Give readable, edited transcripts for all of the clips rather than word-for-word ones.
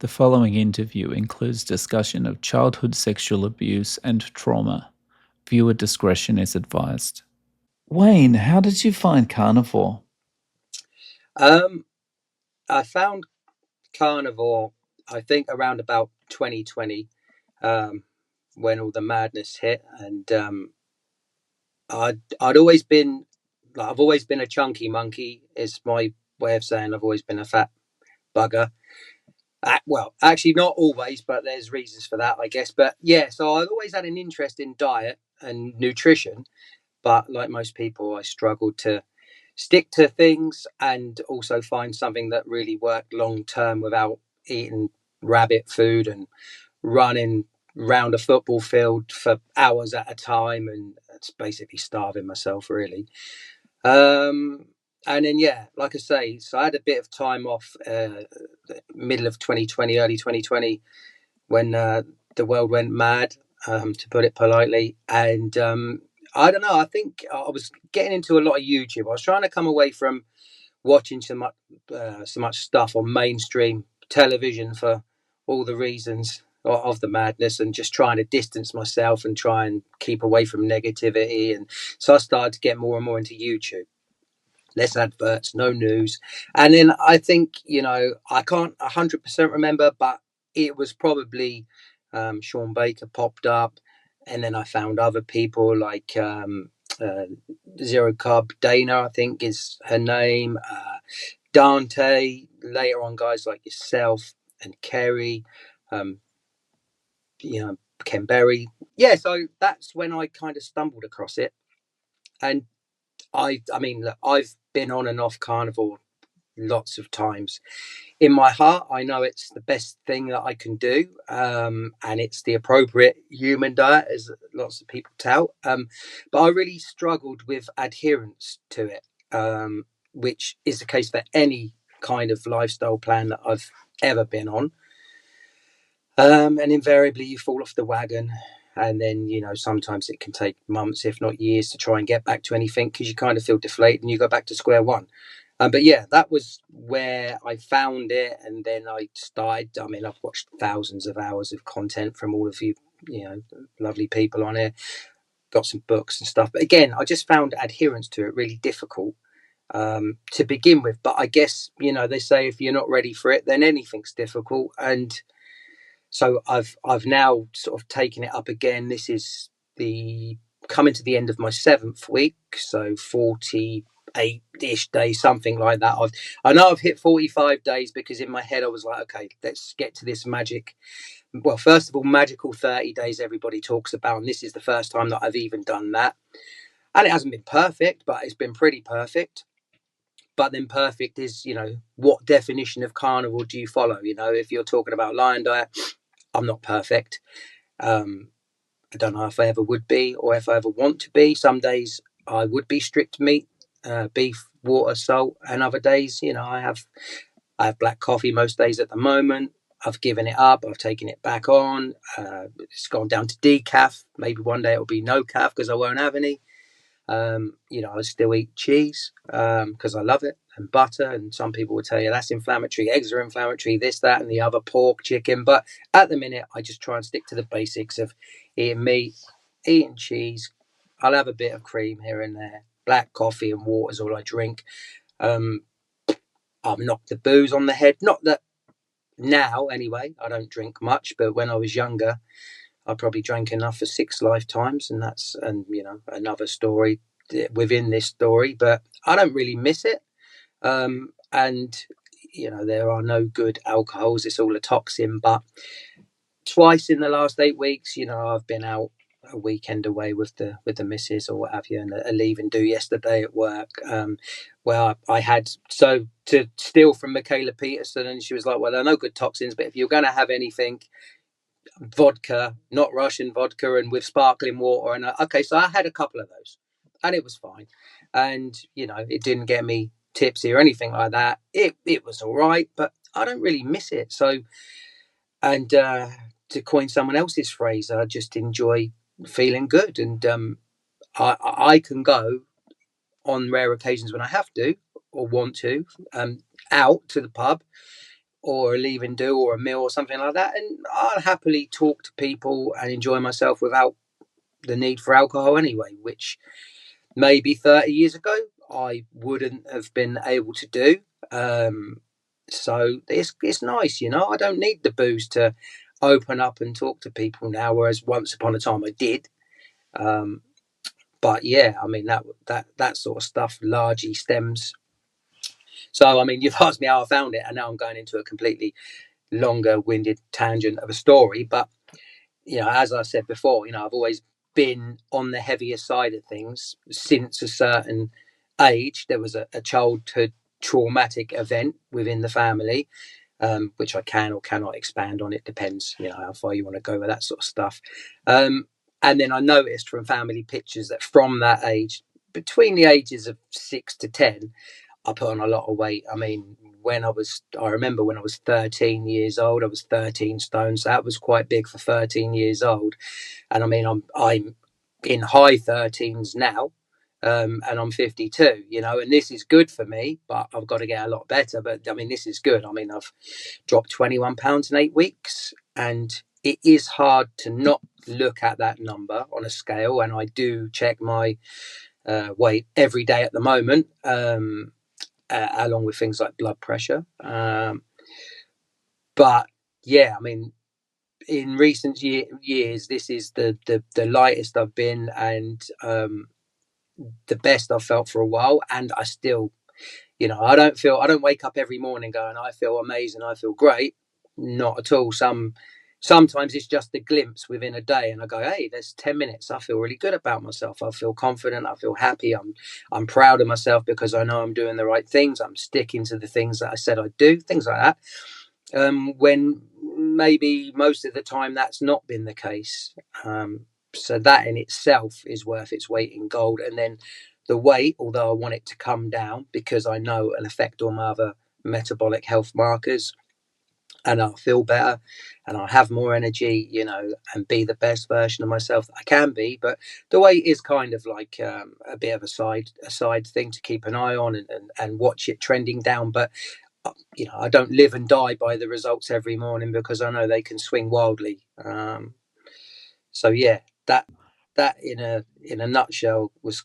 The following interview includes discussion of childhood sexual abuse and trauma. Viewer discretion is advised. Wayne, how did you find carnivore? I found carnivore, I think, around about 2020, when all the madness hit, and I'd always been, like, I've always been a chunky monkey. Is my way of saying I've always been a fat bugger. Well, actually, not always, but there's reasons for that, I guess. But yeah, so I've always had an interest in diet and nutrition, but like most people, I struggled to stick to things and also find something that really worked long term without eating rabbit food and running round a football field for hours at a time, and it's basically starving myself really. um and then, yeah, like I say, so I had a bit of time off, middle of 2020, early 2020, when the world went mad, to put it politely. And I don't know, I think I was getting into a lot of YouTube. I was trying to come away from watching so much stuff on mainstream television for all the reasons of the madness, and just trying to distance myself and try and keep away from negativity. And so I started to get more and more into YouTube. Less adverts, no news. And then I think, I can't 100% remember, but it was probably Sean Baker popped up. And then I found other people like uh, Zero Carb Dana, I think is her name. Dante, later on, guys like yourself and Kerry, um, Ken Berry. Yeah, so that's when I kind of stumbled across it. And I mean, look, I've been on and off carnivore lots of times. In my heart, I know it's the best thing that I can do, and it's the appropriate human diet, as lots of people tout. But I really struggled with adherence to it, which is the case for any kind of lifestyle plan that I've ever been on. And invariably, you fall off the wagon. And then, sometimes it can take months, if not years, to try and get back to anything, because you kind of feel deflated and you go back to square one. But yeah, that was where I found it. And then I started. I mean, I've watched thousands of hours of content from all of you, lovely people on here, got some books and stuff. But again, I just found adherence to it really difficult, to begin with. But I guess, they say if you're not ready for it, then anything's difficult. And so I've now sort of taken it up again. This is the coming to the end of my 7th week, so 48-ish days, something like that. I know I've hit 45 days, because in my head I was like, okay, let's get to this magic. Well, first of all, magical 30 days everybody talks about, and this is the first time that I've even done that. And it hasn't been perfect, but it's been pretty perfect. But then perfect is, what definition of carnivore do you follow? If you're talking about lion diet, I'm not perfect. Um, I don't know if I ever would be, or if I ever want to be. Some days I would be strict meat, beef, water, salt, and other days, I have black coffee most days at the moment. I've given it up. I've taken it back on. It's gone down to decaf. Maybe one day it'll be no calf because I won't have any. I still eat cheese because I love it, and butter. And some people would tell you that's inflammatory. Eggs are inflammatory. This, that, and the other. Pork, chicken. But at the minute, I just try and stick to the basics of eating meat, eating cheese. I'll have a bit of cream here and there. Black coffee and water is all I drink. Um, I've knocked the booze on the head. Not that now, anyway. I don't drink much, but when I was younger, I probably drank enough for 6 lifetimes, and another story within this story. But I don't really miss it. And there are no good alcohols. It's all a toxin. But twice in the last 8 weeks, I've been out a weekend away with the missus or what have you, and a leave and do yesterday at work, where I had, so, to steal from Michaela Peterson, and she was like, well, there are no good toxins, but if you're going to have anything, vodka, not Russian vodka, and with sparkling water. And okay, so I had a couple of those, and it was fine. And it didn't get me tipsy or anything like that. It was all right, but I don't really miss it. So, and to coin someone else's phrase, I just enjoy feeling good, and I can go on rare occasions when I have to or want to, out to the pub or a leave and do or a meal or something like that, and I'll happily talk to people and enjoy myself without the need for alcohol anyway, which maybe 30 years ago I wouldn't have been able to do. So it's nice, you know. I don't need the booze to open up and talk to people now, whereas once upon a time I did. Um, but yeah, I mean that sort of stuff largely stems. So I mean, you've asked me how I found it, and now I'm going into a completely longer-winded tangent of a story. But you know, as I said before, you know, I've always been on the heavier side of things since a certain age. There was a childhood traumatic event within the family, which I can or cannot expand on. It depends, you know, how far you want to go with that sort of stuff. And then I noticed from family pictures that from that age, between the ages of 6 to 10, I put on a lot of weight. I mean, I remember when I was 13 years old, I was 13 stone. So that was quite big for 13 years old. And I mean, I'm in high 13s now, and I'm 52, you know, and this is good for me, but I've got to get a lot better. But I mean, this is good. I mean, I've dropped 21 pounds in 8 weeks, and it is hard to not look at that number on a scale. And I do check my weight every day at the moment, along with things like blood pressure. But yeah, I mean, in recent years, this is the lightest I've been, and the best I've felt for a while. And I still, you know, I don't wake up every morning going, I feel amazing, I feel great. Not at all. Sometimes it's just a glimpse within a day, and I go, hey, there's 10 minutes. I feel really good about myself. I feel confident. I feel happy. I'm proud of myself because I know I'm doing the right things. I'm sticking to the things that I said I'd do, things like that. When maybe most of the time that's not been the case. So that in itself is worth its weight in gold. And then the weight, although I want it to come down because I know it'll affect all my other metabolic health markers, and I'll feel better and I'll have more energy, you know, and be the best version of myself that I can be. But the weight is kind of like a bit of a side thing to keep an eye on, and watch it trending down. But you know, I don't live and die by the results every morning because I know they can swing wildly. So yeah, that in a nutshell was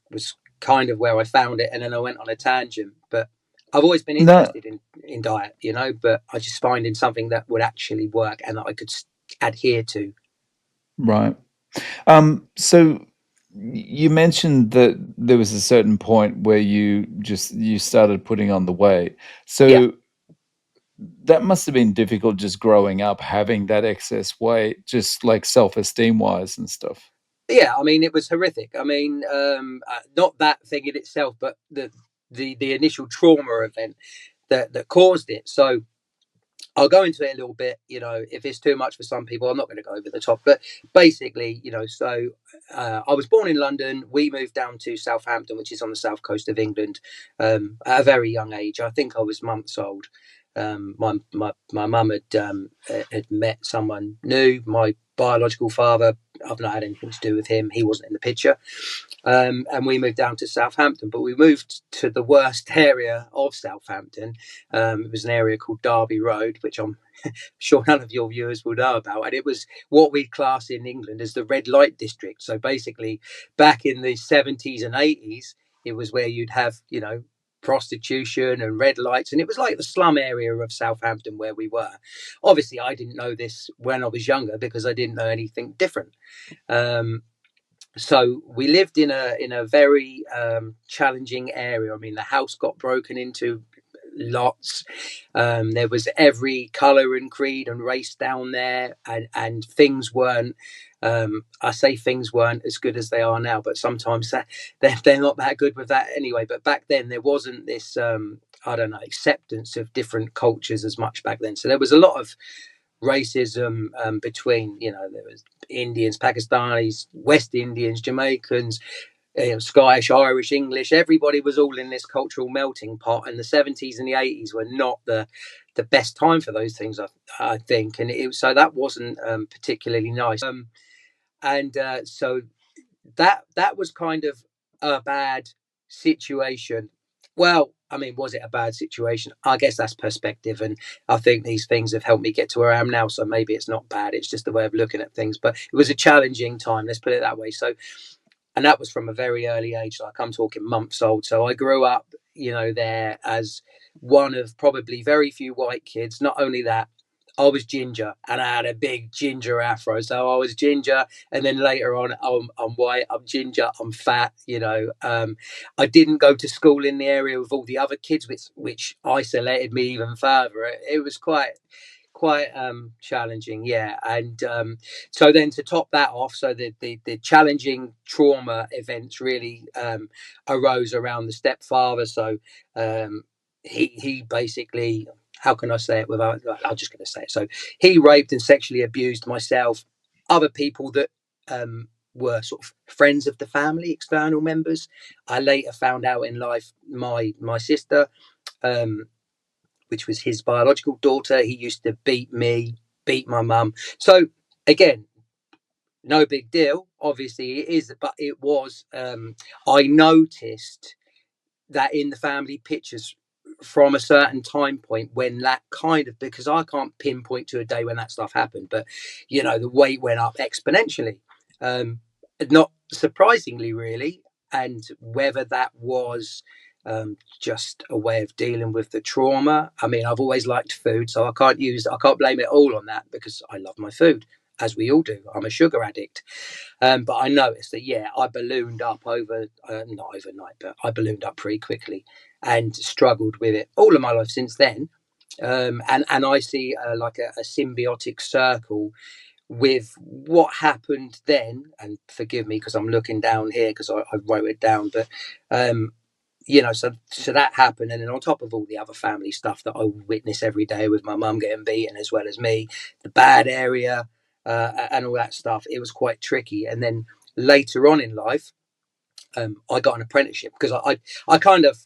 kind of where I found it, and then I went on a tangent. But I've always been No, interested in diet, you know, but I just finding something that would actually work and that I could adhere to. right. So you mentioned that there was a certain point where you started putting on the weight. Yeah, So that must have been difficult just growing up having that excess weight, just like self-esteem wise and stuff. yeah. I mean, it was horrific. I mean, not that thing in itself, but the initial trauma event that caused it. So I'll go into it a little bit. You know, if it's too much for some people, I'm not going to go over the top. But basically, you know, so I was born in London. We moved down to Southampton, which is on the south coast of England, at a very young age. I think I was months old. My mum had met someone new. My biological father, I've not had anything to do with him. He wasn't in the picture. And we moved down to Southampton, but we moved to the worst area of Southampton. It was an area called Derby Road, which I'm sure none of your viewers will know about. And it was what we class in England as the red light district. So basically, back in the 70s and 80s, it was where you'd have, you know, prostitution and red lights, and it was like the slum area of Southampton where we were. Obviously I didn't know this when I was younger because I didn't know anything different. So we lived in a very challenging area. I mean, the house got broken into lots. There was every colour and creed and race down there, and things weren't. I say things weren't as good as they are now, but sometimes they're not that good with that anyway. But back then there wasn't this. I don't know, acceptance of different cultures as much back then. So there was a lot of racism between, you know, there was Indians, Pakistanis, West Indians, Jamaicans, Scottish, Irish, English. Everybody was all in this cultural melting pot, and the 70s and the 80s were not the best time for those things, I think, and so that wasn't particularly nice. And so that was kind of a bad situation. Well, I mean, was it a bad situation? I guess that's perspective, and I think these things have helped me get to where I am now. So maybe it's not bad; it's just the way of looking at things. But it was a challenging time. Let's put it that way. So, and that was from a very early age. Like I'm talking months old. So I grew up, there as one of probably very few white kids. Not only that, I was ginger and I had a big ginger afro. So I was ginger, and then later on, I'm white, I'm ginger, I'm fat. I didn't go to school in the area with all the other kids, which isolated me even further. It was quite challenging, yeah. And so then to top that off, so the challenging trauma events really arose around the stepfather. So um he basically, how can I say it without, I'm just going to say it. So he raped and sexually abused myself, other people that were sort of friends of the family, external members. I later found out in life, my sister, um which was his biological daughter. He used to beat me, beat my mum. So again, no big deal. Obviously, it is, but it was. I noticed that in the family pictures from a certain time point when that kind of, because I can't pinpoint to a day when that stuff happened, but the weight went up exponentially. Um, Not surprisingly, really, and whether that was just a way of dealing with the trauma. I mean, I've always liked food, so I can't blame it all on that because I love my food, as we all do. I'm a sugar addict. But I noticed that, yeah, I ballooned up not overnight, but I ballooned up pretty quickly and struggled with it all of my life since then. And I see like a symbiotic circle with what happened then. And forgive me because I'm looking down here because I wrote it down, but um, so that happened, and then on top of all the other family stuff that I witness every day with my mum getting beaten as well as me, the bad area, and all that stuff, it was quite tricky. And then later on in life, I got an apprenticeship because I kind of,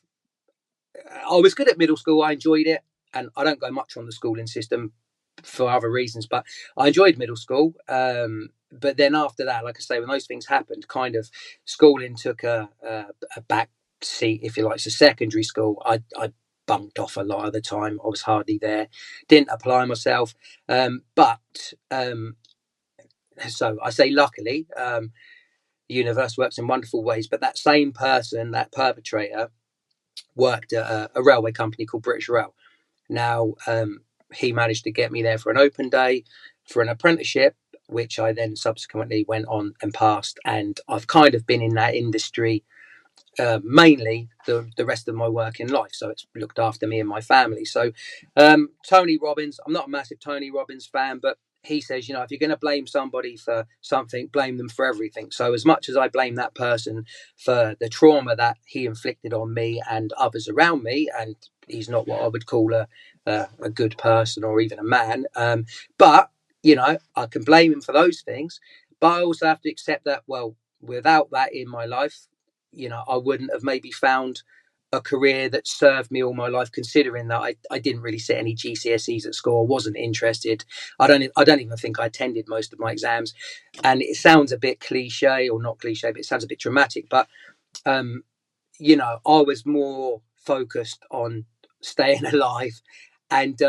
I was good at middle school. I enjoyed it, and I don't go much on the schooling system for other reasons, but I enjoyed middle school. But then after that, like I say, when those things happened, kind of schooling took a back seat, if you like. So secondary school, I bunked off a lot of the time. I was hardly there, didn't apply myself. But so I say, luckily, the universe works in wonderful ways. But that same person, that perpetrator, worked at a railway company called British Rail. Now, he managed to get me there for an open day for an apprenticeship, which I then subsequently went on and passed. And I've kind of been in that industry mainly the rest of my working life. So it's looked after me and my family. So Tony Robbins, I'm not a massive Tony Robbins fan, but he says, if you're going to blame somebody for something, blame them for everything. So as much as I blame that person for the trauma that he inflicted on me and others around me, and he's not what I would call a good person or even a man, but I can blame him for those things. But I also have to accept that, well, without that in my life, I wouldn't have maybe found a career that served me all my life, considering that I didn't really sit any GCSEs at school. I wasn't interested. I don't even think I attended most of my exams. And it sounds a bit cliche, or not cliche, but it sounds a bit dramatic. But um, I was more focused on staying alive and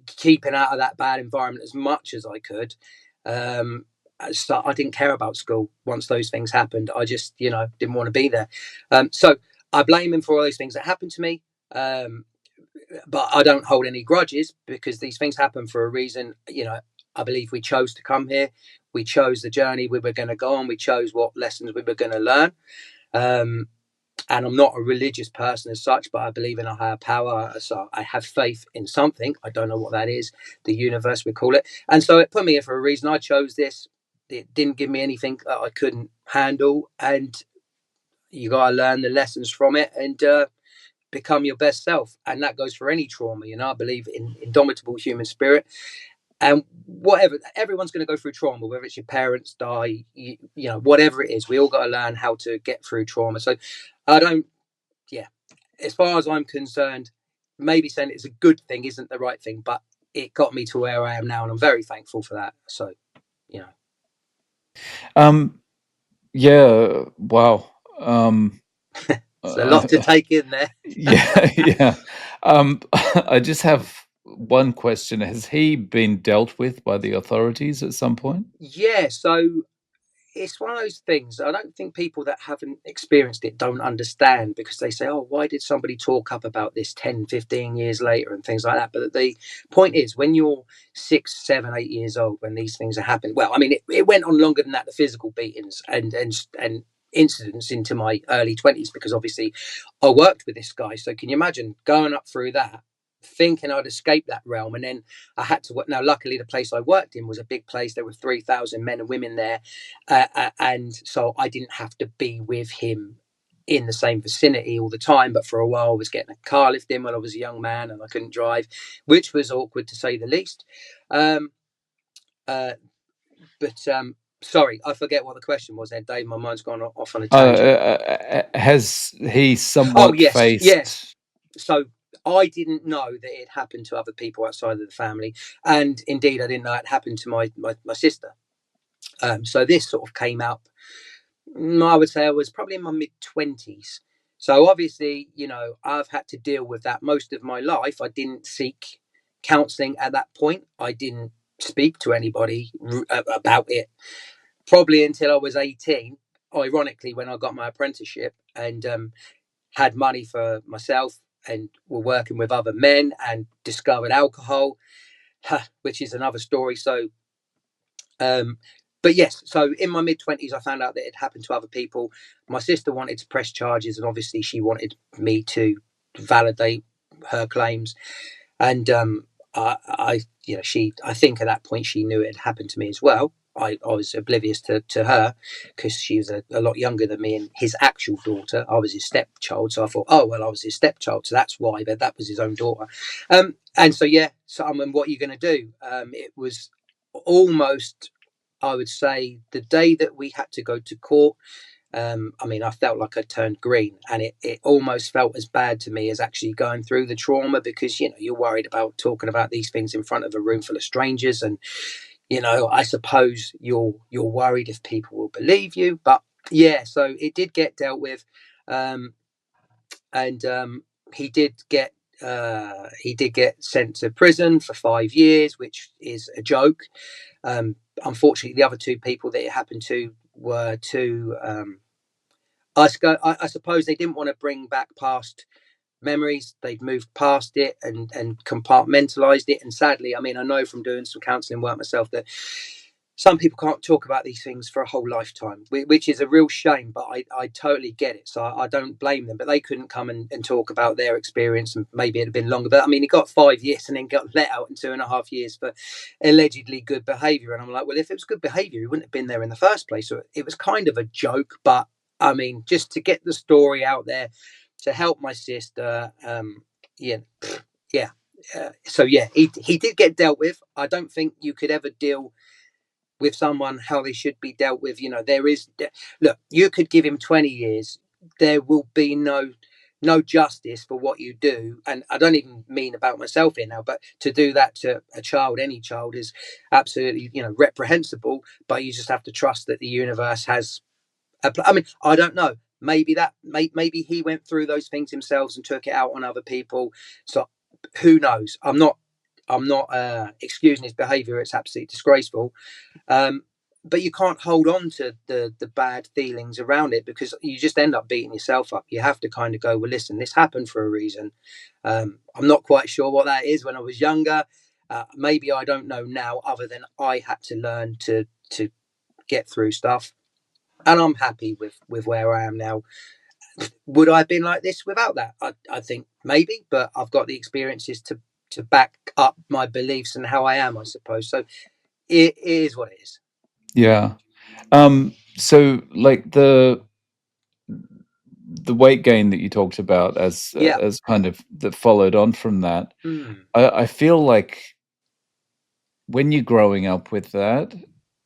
keeping out of that bad environment as much as I could. Um, so I didn't care about school once those things happened. I just, didn't want to be there. So I blame him for all those things that happened to me. Um, but I don't hold any grudges because these things happen for a reason. I believe we chose to come here. We chose the journey we were going to go on. We chose what lessons we were going to learn. Um, and I'm not a religious person as such, but I believe in a higher power. So I have faith in something. I don't know what that is. The universe, we call it. And so it put me here for a reason. I chose this. It didn't give me anything that I couldn't handle. And you got to learn the lessons from it and become your best self. And that goes for any trauma. I believe in indomitable human spirit. And whatever, everyone's going to go through trauma, whether it's your parents die, whatever it is, we all got to learn how to get through trauma. So I don't, yeah, as far as I'm concerned, maybe saying it's a good thing isn't the right thing, but it got me to where I am now, and I'm very thankful for that. So, you know, Yeah, wow. Um, It's a lot to take in there. Yeah, yeah. I just have one question. Has he been dealt with by the authorities at some point? Yeah, so it's one of those things. I don't think people that haven't experienced it don't understand, because they say, oh, why did somebody talk up about this 10, 15 years later and things like that? But the point is, when you're 6, 7, 8 years old, when these things are happening, well, I mean, it went on longer than that, the physical beatings and incidents, into my early 20s, because obviously I worked with this guy. So can you imagine going up through that, thinking I'd escape that realm, and then I had to work. Now, luckily, the place I worked in was a big place. There were 3,000 men and women there, and so I didn't have to be with him in the same vicinity all the time. But for a while, I was getting a car lift in when I was a young man, and I couldn't drive, which was awkward to say the least. Um, uh, but sorry, I forget what the question was there, Dave. My mind's gone off on a tangent. Has he Oh somewhat yes, yes. faced? So I didn't know that it happened to other people outside of the family, and indeed, I didn't know it happened to my sister. So this sort of came out, I would say I was probably in my mid 20s. So obviously, I've had to deal with that most of my life. I didn't seek counseling at that point. I didn't speak to anybody about it probably until I was 18. Ironically, when I got my apprenticeship and had money for myself and were working with other men and discovered alcohol, which is another story. So um, but yes, so in my mid 20s, I found out that it happened to other people. My sister wanted to press charges, and obviously she wanted me to validate her claims. And I think at that point she knew it had happened to me as well. I was oblivious to her, because she was a lot younger than me and his actual daughter. I was his stepchild, so I thought, oh well, I was his stepchild, so that's why. But that was his own daughter. And so yeah, so I mean, what are you going to do? It was almost, I would say, the day that we had to go to court. I mean, I felt like I turned green, and it almost felt as bad to me as actually going through the trauma, because you're worried about talking about these things in front of a room full of strangers, and I suppose you're worried if people will believe you. But yeah, so it did get dealt with, and he did get sent to prison for 5 years, which is a joke. Unfortunately, the other two people that it happened to were two. I suppose they didn't want to bring back past memories. They'd moved past it and compartmentalized it. And sadly, I mean, I know from doing some counselling work myself that some people can't talk about these things for a whole lifetime, which is a real shame. But I totally get it, so I don't blame them. But they couldn't come and talk about their experience, and maybe it'd have been longer. But I mean, he got 5 years and then got let out in 2.5 years for allegedly good behaviour. And I'm like, well, if it was good behaviour, he wouldn't have been there in the first place. So it was kind of a joke. But I mean, just to get the story out there, to help my sister, yeah, yeah. So yeah, he did get dealt with. I don't think you could ever deal with someone how they should be dealt with. There is, look, you could give him 20 years, there will be no justice for what you do. And I don't even mean about myself here now, but to do that to a child, any child, is absolutely reprehensible. But you just have to trust that the universe has I mean, I don't know, maybe he went through those things himself and took it out on other people. So who knows? I'm not excusing his behavior. It's absolutely disgraceful. um, but you can't hold on to the bad feelings around it, because you just end up beating yourself up. You have to kind of go, well, listen, this happened for a reason. I'm not quite sure what that is. When I was younger, maybe I don't know now, other than I had to learn to get through stuff, and I'm happy with where I am now. Would I have been like this without that? I think maybe, but I've got the experiences to back up my beliefs and how I am, I suppose. So it is what it is. Yeah. So like the weight gain that you talked about Yeah. as kind of that followed on from that, Mm. I feel like when you're growing up with that,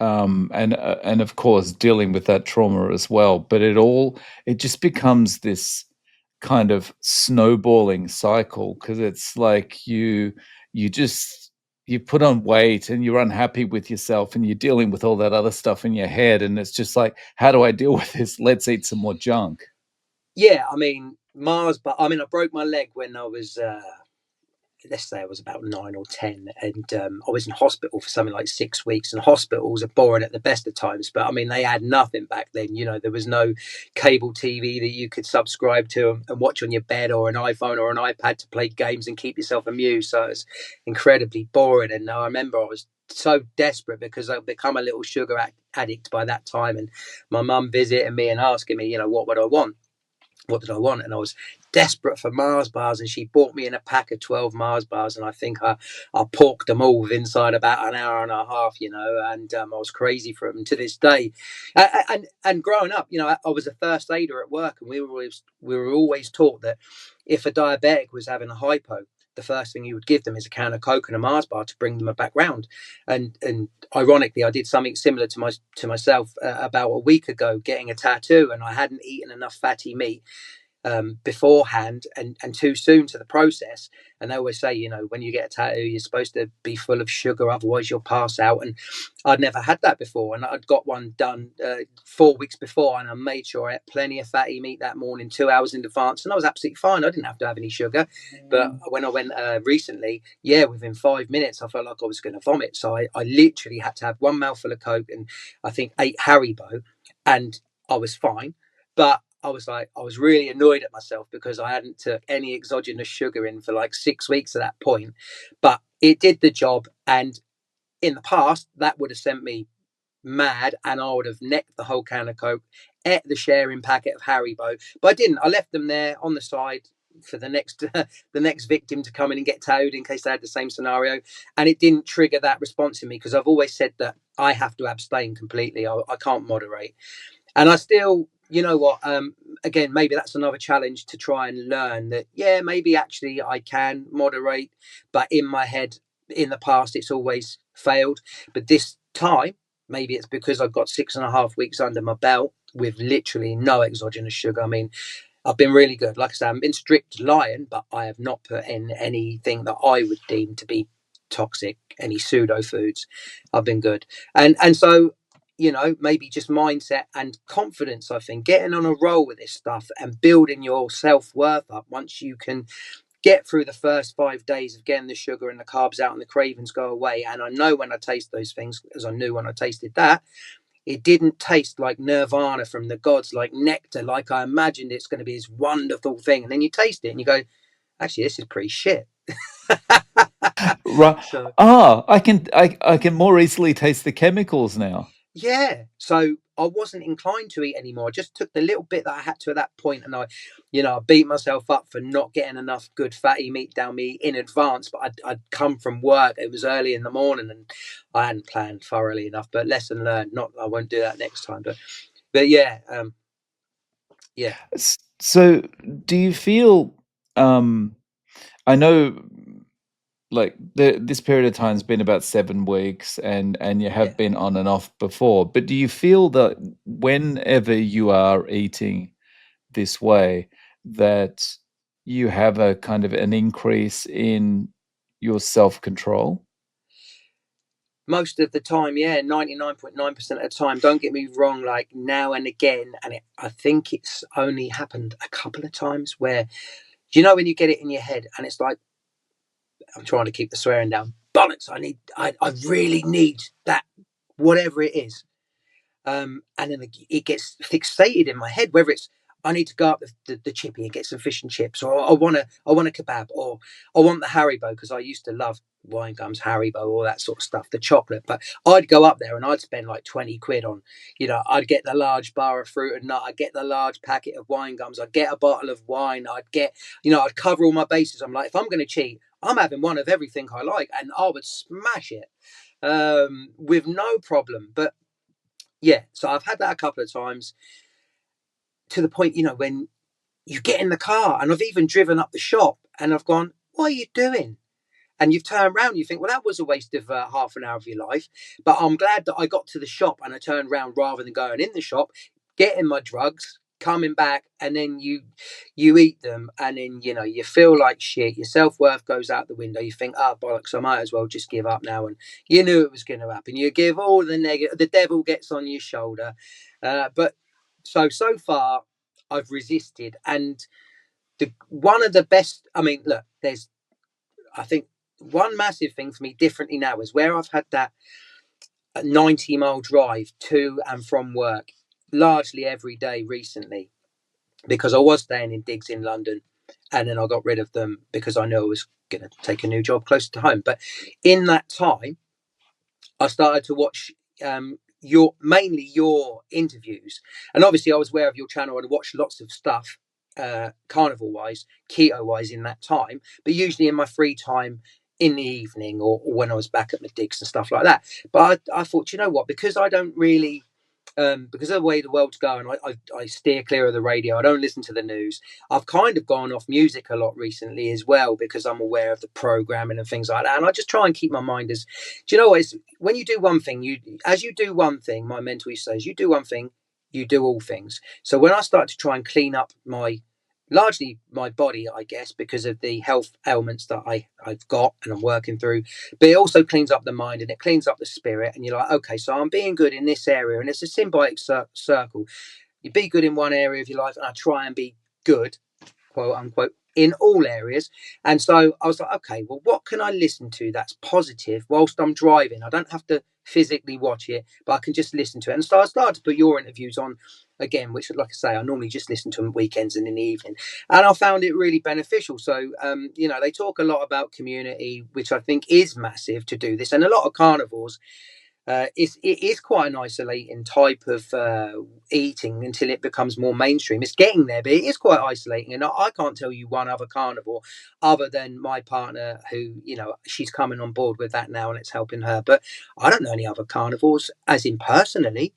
and of course dealing with that trauma as well, but it just becomes this kind of snowballing cycle, because it's like you put on weight and you're unhappy with yourself and you're dealing with all that other stuff in your head, and it's just like, how do I deal with this? Let's eat some more junk. Yeah, I mean Mars, but I mean I broke my leg when I was let's say I was about 9 or 10, and I was in hospital for something like 6 weeks. And hospitals are boring at the best of times, but I mean, they had nothing back then. You know, there was no cable TV that you could subscribe to and watch on your bed, or an iPhone or an iPad to play games and keep yourself amused. So it's incredibly boring. And I remember I was so desperate because I'd become a little sugar addict by that time. And my mum visiting me and asking me, you know, what would I want? What did I want? And I was desperate for Mars bars, and she bought me in a pack of 12 Mars bars, and I think I porked them all inside about an hour and a half, you know, and I was crazy for them to this day. And growing up, you know, I was a first aider at work, and we were always taught that if a diabetic was having a hypo, the first thing you would give them is a can of Coke and a Mars bar to bring them back round. And ironically, I did something similar to myself about a week ago, getting a tattoo, and I hadn't eaten enough fatty meat beforehand, and too soon to the process. And they always say, you know, when you get a tattoo, you're supposed to be full of sugar, otherwise you'll pass out. And I'd never had that before, and I'd got one done 4 weeks before, and I made sure I had plenty of fatty meat that morning, 2 hours in advance, and I was absolutely fine. I didn't have to have any sugar. But when I went recently, yeah, within 5 minutes, I felt like I was going to vomit. So I literally had to have one mouthful of Coke and I think 8 Haribo, and I was fine. But I was really annoyed at myself because I hadn't took any exogenous sugar in for like 6 weeks at that point. But it did the job. And in the past, that would have sent me mad, and I would have necked the whole can of Coke, ate the sharing packet of Haribo. But I didn't. I left them there on the side for the next the next victim to come in and get towed in case they had the same scenario. And it didn't trigger that response in me because I've always said that I have to abstain completely. I can't moderate. And I still, you know what, again, maybe that's another challenge to try and learn that, yeah, maybe actually I can moderate, but in my head, in the past, it's always failed. But this time, maybe it's because I've got 6.5 weeks under my belt with literally no exogenous sugar. I mean, I've been really good. Like I said, I haven't been strict lion, but I have not put in anything that I would deem to be toxic, any pseudo foods. I've been good. And so, you know, maybe just mindset and confidence, I think, getting on a roll with this stuff and building your self-worth up once you can get through the first 5 days of getting the sugar and the carbs out and the cravings go away. And I know when I taste those things, as I knew when I tasted that, it didn't taste like nirvana from the gods, like nectar, like I imagined it's going to be this wonderful thing. And then you taste it and you go, actually, this is pretty shit. Right. So, I can more easily taste the chemicals now. yeah. So I wasn't inclined to eat anymore. I just took the little bit that I had to at that point, and I beat myself up for not getting enough good fatty meat down me in advance. But I'd come from work. It was early in the morning, and I hadn't planned thoroughly enough. But lesson learned. Not I won't do that next time. But yeah, yeah, So, do you feel? Um, I know, like this period of time has been about 7 weeks, and you yeah. have been on and off before. But do you feel that whenever you are eating this way, that you have a kind of an increase in your self control? Most of the time, yeah, 99.9% of the time. Don't get me wrong, like now and again, and I think it's only happened a couple of times where, you know, when you get it in your head and it's like, I'm trying to keep the swearing down, bollocks, I really need that, whatever it is. And then it gets fixated in my head, whether it's I need to go up the chippy and get some fish and chips, or I want a kebab, or I want the Haribo because I used to love wine gums, Haribo, all that sort of stuff, the chocolate. But I'd go up there and I'd spend like 20 quid on, I'd get the large bar of fruit and nut, I'd get the large packet of wine gums, I'd get a bottle of wine, I'd cover all my bases. I'm like, if I'm going to cheat, I'm having one of everything I like, and I would smash it with no problem. But yeah, so I've had that a couple of times to the point, when you get in the car, and I've even driven up the shop and I've gone, what are you doing? And you've turned around and you think, well, that was a waste of half an hour of your life. But I'm glad that I got to the shop and I turned around rather than going in the shop, getting my drugs, coming back, and then you eat them, and then you feel like shit. Your self-worth goes out the window. You think, oh bollocks, I might as well just give up now. And you knew it was going to happen. You give all the negative, the devil gets on your shoulder. But so far, I've resisted. And one of the best, I mean, look, I think one massive thing for me differently now is where I've had that 90-mile drive to and from work largely every day recently, because I was staying in digs in London, and then I got rid of them because I knew I was going to take a new job closer to home. But in that time, I started to watch mainly your interviews, and obviously I was aware of your channel and watched lots of stuff, carnivore wise, keto wise in that time, but usually in my free time in the evening, or when I was back at my digs and stuff like that. But I thought, you know what, because I don't really because of the way the world's going, I steer clear of the radio. I don't listen to the news. I've kind of gone off music a lot recently as well, because I'm aware of the programming and things like that. And I just try and keep my mind as, do you know what? It's, when you do one thing, as you do one thing, my mentor says, you do one thing, you do all things. So when I start to try and clean up largely my body, I guess, because of the health ailments that I've got and I'm working through, but it also cleans up the mind and it cleans up the spirit. And you're like, okay, so I'm being good in this area, and it's a symbiotic circle. You be good in one area of your life, and I try and be good, quote unquote, in all areas. And so I was like, okay, well, what can I listen to that's positive whilst I'm driving? I don't have to physically watch it, but I can just listen to it. And so I started to put your interviews on again, which, like I say, I normally just listen to them weekends and in the evening, and I found it really beneficial. So they talk a lot about community, which I think is massive to do this, and a lot of carnivores, it is quite an isolating type of eating until it becomes more mainstream. It's getting there, but it is quite isolating. And I can't tell you one other carnivore other than my partner, who, she's coming on board with that now and it's helping her. But I don't know any other carnivores, as in personally,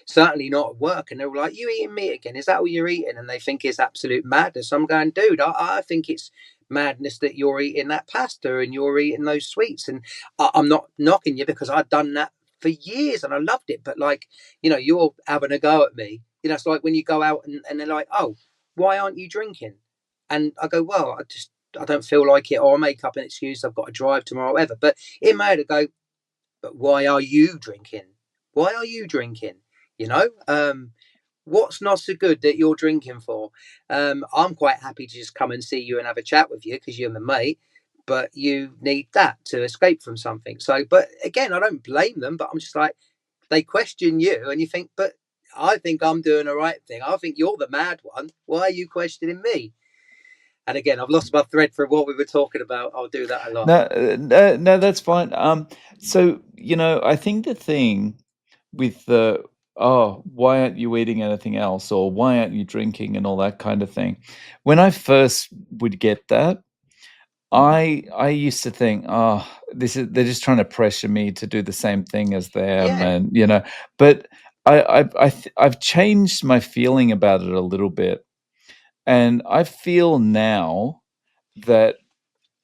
certainly not at work. And they're like, you eating meat again? Is that what you're eating? And they think it's absolute madness. I'm going, dude, I think it's madness that you're eating that pasta and you're eating those sweets. And I'm not knocking you, because I've done that for years and I loved it. But you're having a go at me. It's like when you go out and they're like, oh, why aren't you drinking? And I go, well, I don't feel like it, or I make up an excuse. I've got to drive tomorrow, whatever. But in my head, I go, but why are you drinking? Why are you drinking? What's not so good that you're drinking for? I'm quite happy to just come and see you and have a chat with you because you're my mate, but you need that to escape from something. So, but again, I don't blame them, but I'm just like, they question you and you think, but I think I'm doing the right thing. I think you're the mad one. Why are you questioning me? And again, I've lost my thread for what we were talking about. I'll do that a lot. No, no, that's fine. So I think the thing with the why aren't you eating anything else, or why aren't you drinking, and all that kind of thing. When I first would get that, I used to think, oh, they're just trying to pressure me to do the same thing as them, Yeah, and but I've changed my feeling about it a little bit, and I feel now that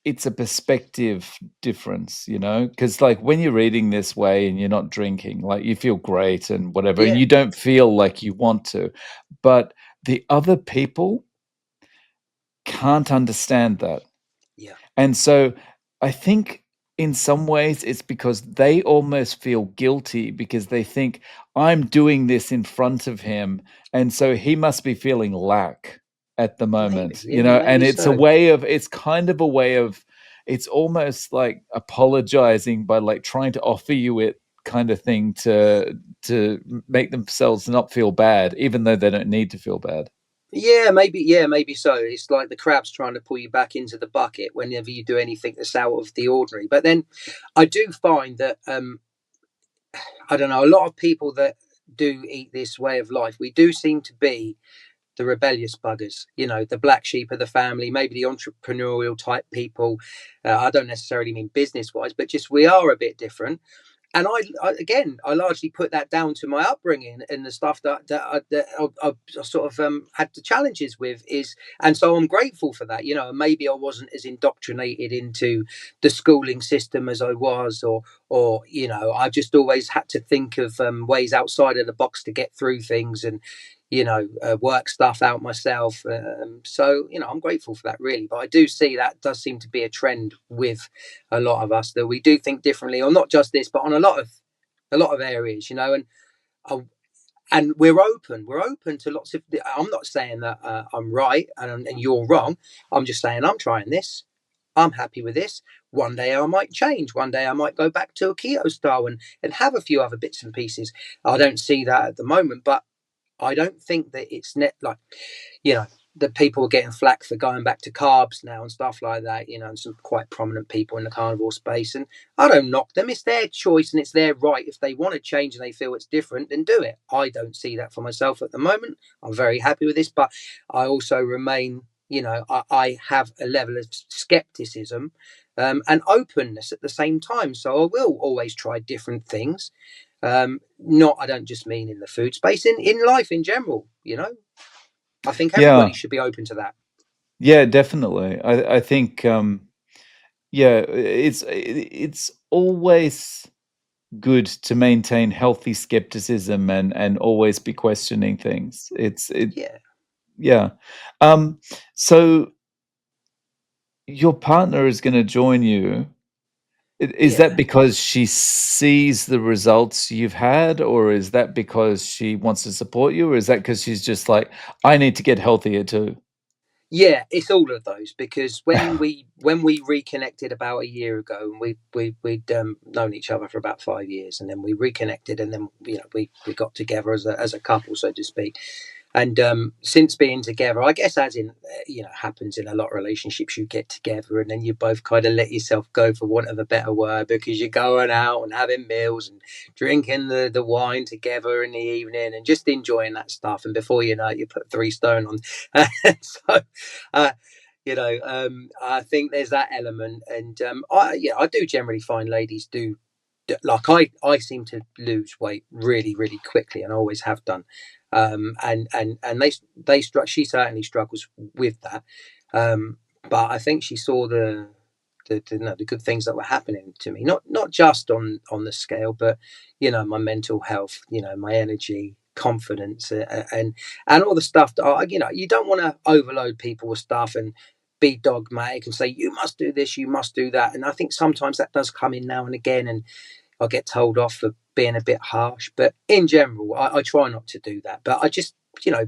it's a perspective difference, because like when you're eating this way and you're not drinking, like you feel great and whatever, and yeah, you don't feel like you want to, but the other people can't understand that. yeah, And so I think in some ways it's because they almost feel guilty because they think I'm doing this in front of him. And so he must be feeling lack at the maybe, moment, yeah, and maybe so. it's kind of a way of, it's almost like apologizing by like trying to offer you it kind of thing to make themselves not feel bad, even though they don't need to feel bad. Yeah, maybe so. It's like the crab's trying to pull you back into the bucket whenever you do anything that's out of the ordinary. But then I do find that I don't know, a lot of people that do eat this way of life, we do seem to be the rebellious buggers, the black sheep of the family, maybe the entrepreneurial type people. I don't necessarily mean business wise, but just we are a bit different. And I largely put that down to my upbringing and the stuff that I sort of had the challenges with and so I'm grateful for that. Maybe I wasn't as indoctrinated into the schooling system as I was, or I've just always had to think of ways outside of the box to get through things, and work stuff out myself. So I'm grateful for that, really. But I do see that does seem to be a trend with a lot of us, that we do think differently, or not just this, but on a lot of areas, and I, and we're open to lots of. I'm not saying that I'm right and you're wrong. I'm just saying I'm trying this. I'm happy with this. One day I might change. One day I might go back to a keto style and have a few other bits and pieces. I don't see that at the moment, but I don't think that it's net like, you know, the people are getting flack for going back to carbs now and stuff like that, and some quite prominent people in the carnivore space. And I don't knock them. It's their choice and it's their right. If they want to change and they feel it's different, then do it. I don't see that for myself at the moment. I'm very happy with this, but I also remain, I have a level of skepticism and openness at the same time. So I will always try different things. Not, I don't just mean in the food space, in life in general, I think Yeah, everybody should be open to that. yeah, definitely. I think yeah, it's always good to maintain healthy skepticism and always be questioning things. Yeah. Yeah. Um, so your partner is going to join you. Is that Yeah. because she sees the results you've had, or is that because she wants to support you, or is that because she's just like, I need to get healthier too? Yeah, it's all of those because when we reconnected about a year ago, and we'd known each other for about 5 years, and then we reconnected, and then we got together as a couple, so to speak. And since being together, I guess, as in, happens in a lot of relationships, you get together and then you both kind of let yourself go, for want of a better word, because you're going out and having meals and drinking the wine together in the evening and just enjoying that stuff. And before you know it, you put 3 stone on. So, uh, I think there's that element. And I do generally find ladies do, like, I seem to lose weight really, really quickly, and I always have done. And she certainly struggles with that. But I think she saw the good things that were happening to me, not just on the scale, but my mental health, my energy, confidence, and all the stuff that you don't want to overload people with stuff and be dogmatic and say you must do this, you must do that. And I think sometimes that does come in now and again, and I get told off for being a bit harsh. But in general, I try not to do that. But I just,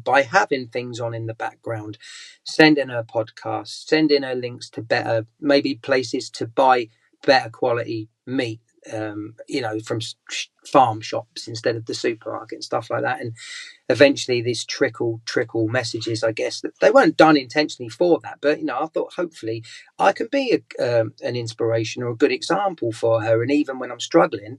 by having things on in the background, sending her podcasts, sending her links to better, maybe places to buy better quality meat, from farm shops instead of the supermarket and stuff like that. And eventually these trickle messages, I guess, that they weren't done intentionally for that, but I thought hopefully I can be an inspiration or a good example for her, and even when I'm struggling,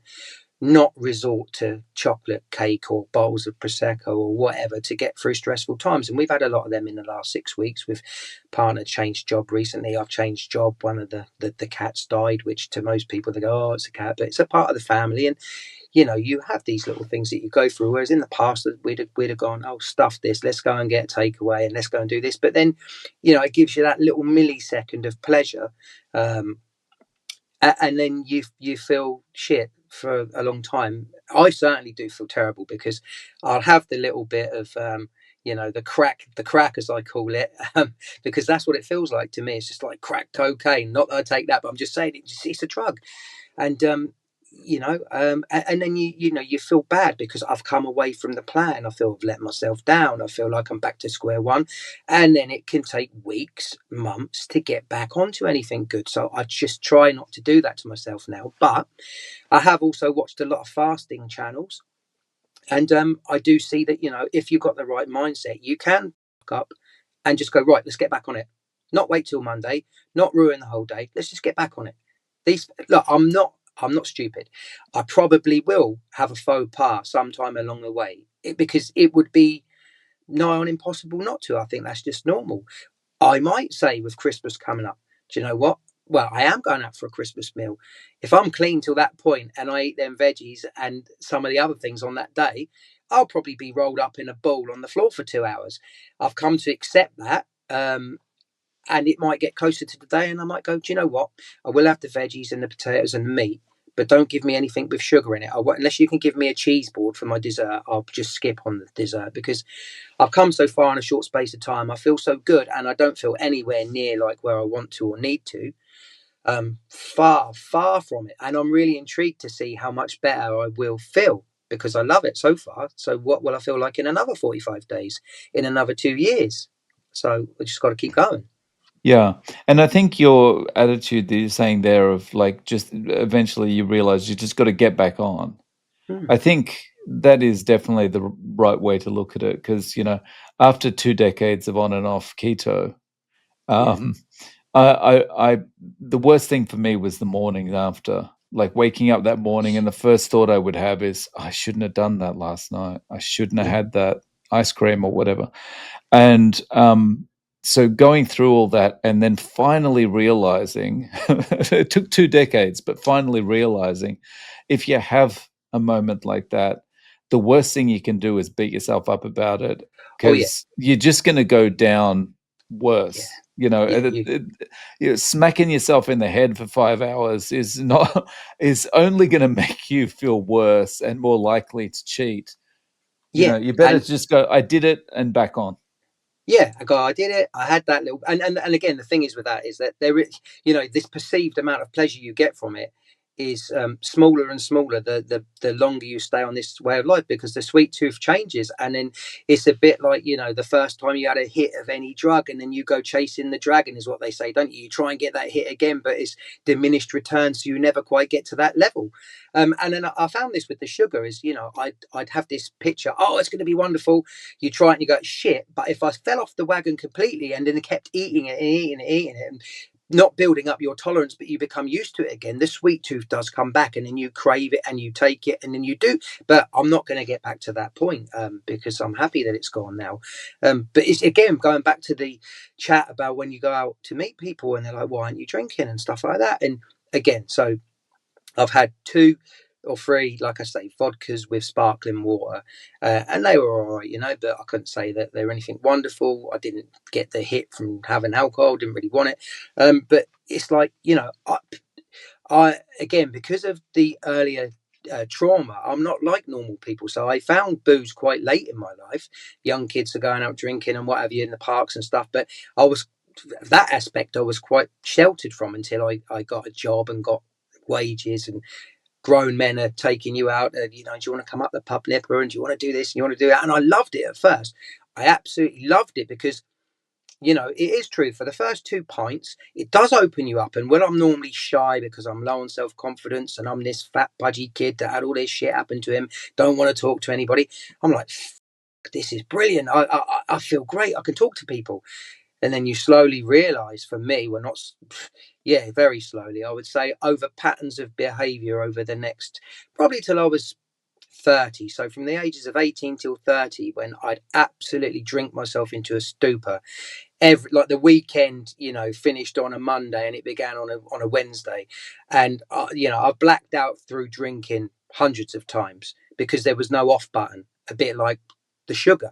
not resort to chocolate cake or bowls of prosecco or whatever to get through stressful times. And we've had a lot of them in the last 6 weeks. With partner changed job recently, I've changed job, one of the cats died, which to most people they go, oh, it's a cat, but it's a part of the family. And you have these little things that you go through. Whereas in the past, we'd have gone, oh, stuff this, let's go and get a takeaway and let's go and do this. But then, it gives you that little millisecond of pleasure, and then you feel shit for a long time. I certainly do feel terrible because I'll have the little bit of, the crack as I call it, because that's what it feels like to me. It's just like crack cocaine. Not that I take that, but I'm just saying it's a drug. And and then you feel bad because I've come away from the plan. I feel I've let myself down. I feel like I'm back to square one, and then it can take weeks, months to get back onto anything good. So I just try not to do that to myself now. But I have also watched a lot of fasting channels, and I do see that if you've got the right mindset, you can fuck up and just go, right, let's get back on it. Not wait till Monday, not ruin the whole day. Let's just get back on it. These Look, I'm not stupid. I probably will have a faux pas sometime along the way, because it would be nigh on impossible not to. I think that's just normal. I might say, with Christmas coming up, do you know what? Well, I am going out for a Christmas meal. If I'm clean till that point and I eat them veggies and some of the other things on that day, I'll probably be rolled up in a ball on the floor for 2 hours. I've come to accept that. And it might get closer to the day, and I might go, do you know what? I will have the veggies and the potatoes and the meat, but don't give me anything with sugar in it. Unless you can give me a cheese board for my dessert, I'll just skip on the dessert, because I've come so far in a short space of time. I feel so good, and I don't feel anywhere near like where I want to or need to. Far, far from it. And I'm really intrigued to see how much better I will feel. because I love it so far. So what will I feel like in another 45 days, in another 2 years? So I just got to keep going. Yeah. And I think your attitude that you're saying there of like just eventually you realize you just got to get back on. Hmm. I think that is definitely the right way to look at it because, after 2 decades of on and off keto, Yeah. um, the worst thing for me was the morning after, like waking up that morning, and the first thought I would have is, I shouldn't have done that last night. I shouldn't have Yeah. had that ice cream or whatever. And so going through all that and then finally realizing it took 2 decades, but finally realizing if you have a moment like that, the worst thing you can do is beat yourself up about it Oh yeah. because you're just going to go down Yeah. worse. Yeah. You. Smacking yourself in the head for 5 hours is not is only going to make you feel worse and more likely to cheat. Yeah. You better And just go, I did it and back on. yeah, I did it. I had that little, and again, the thing is with that is that there is, this perceived amount of pleasure you get from it is smaller and smaller the longer you stay on this way of life, because the sweet tooth changes, and then it's a bit like the first time you had a hit of any drug, and then you go chasing the dragon, is what they say, don't you? You try and get that hit again, but it's diminished returns, so you never quite get to that level. And then I found this with the sugar is, I'd have this picture, oh, it's going to be wonderful. You try it and you go, shit. But if I fell off the wagon completely and then kept eating it and eating it, eating it, and not building up your tolerance, but you become used to it again, the sweet tooth does come back, and then you crave it and you take it and then you do. But I'm not going to get back to that point, because I'm happy that it's gone now. But it's again going back to the chat about when you go out to meet people and they're like, why aren't you drinking and stuff like that? And again, so I've had two or three, like I say, vodkas with sparkling water, and they were all right, but I couldn't say that they were anything wonderful. I didn't get the hit from having alcohol, didn't really want it. But it's like, I again, because of the earlier trauma, I'm not like normal people. So I found booze quite late in my life. Young kids are going out drinking and what have you in the parks and stuff. But I was, that aspect I was quite sheltered from until I got a job and got wages, and grown men are taking you out. Do you want to come up the pub nipper, and do you want to do this and you want to do that? And I loved it at first. I absolutely loved it because it is true. For the first 2 pints, it does open you up. And when I'm normally shy because I'm low on self confidence and I'm this fat, pudgy kid that had all this shit happen to him, don't want to talk to anybody, I'm like, this is brilliant. I feel great. I can talk to people. And then you slowly realize, for me, we're not, yeah, very slowly, I would say, over patterns of behavior over the next, probably till I was 30. So from the ages of 18 till 30, when I'd absolutely drink myself into a stupor, like the weekend, finished on a Monday and it began on a Wednesday, and I blacked out through drinking hundreds of times because there was no off button, a bit like the sugar,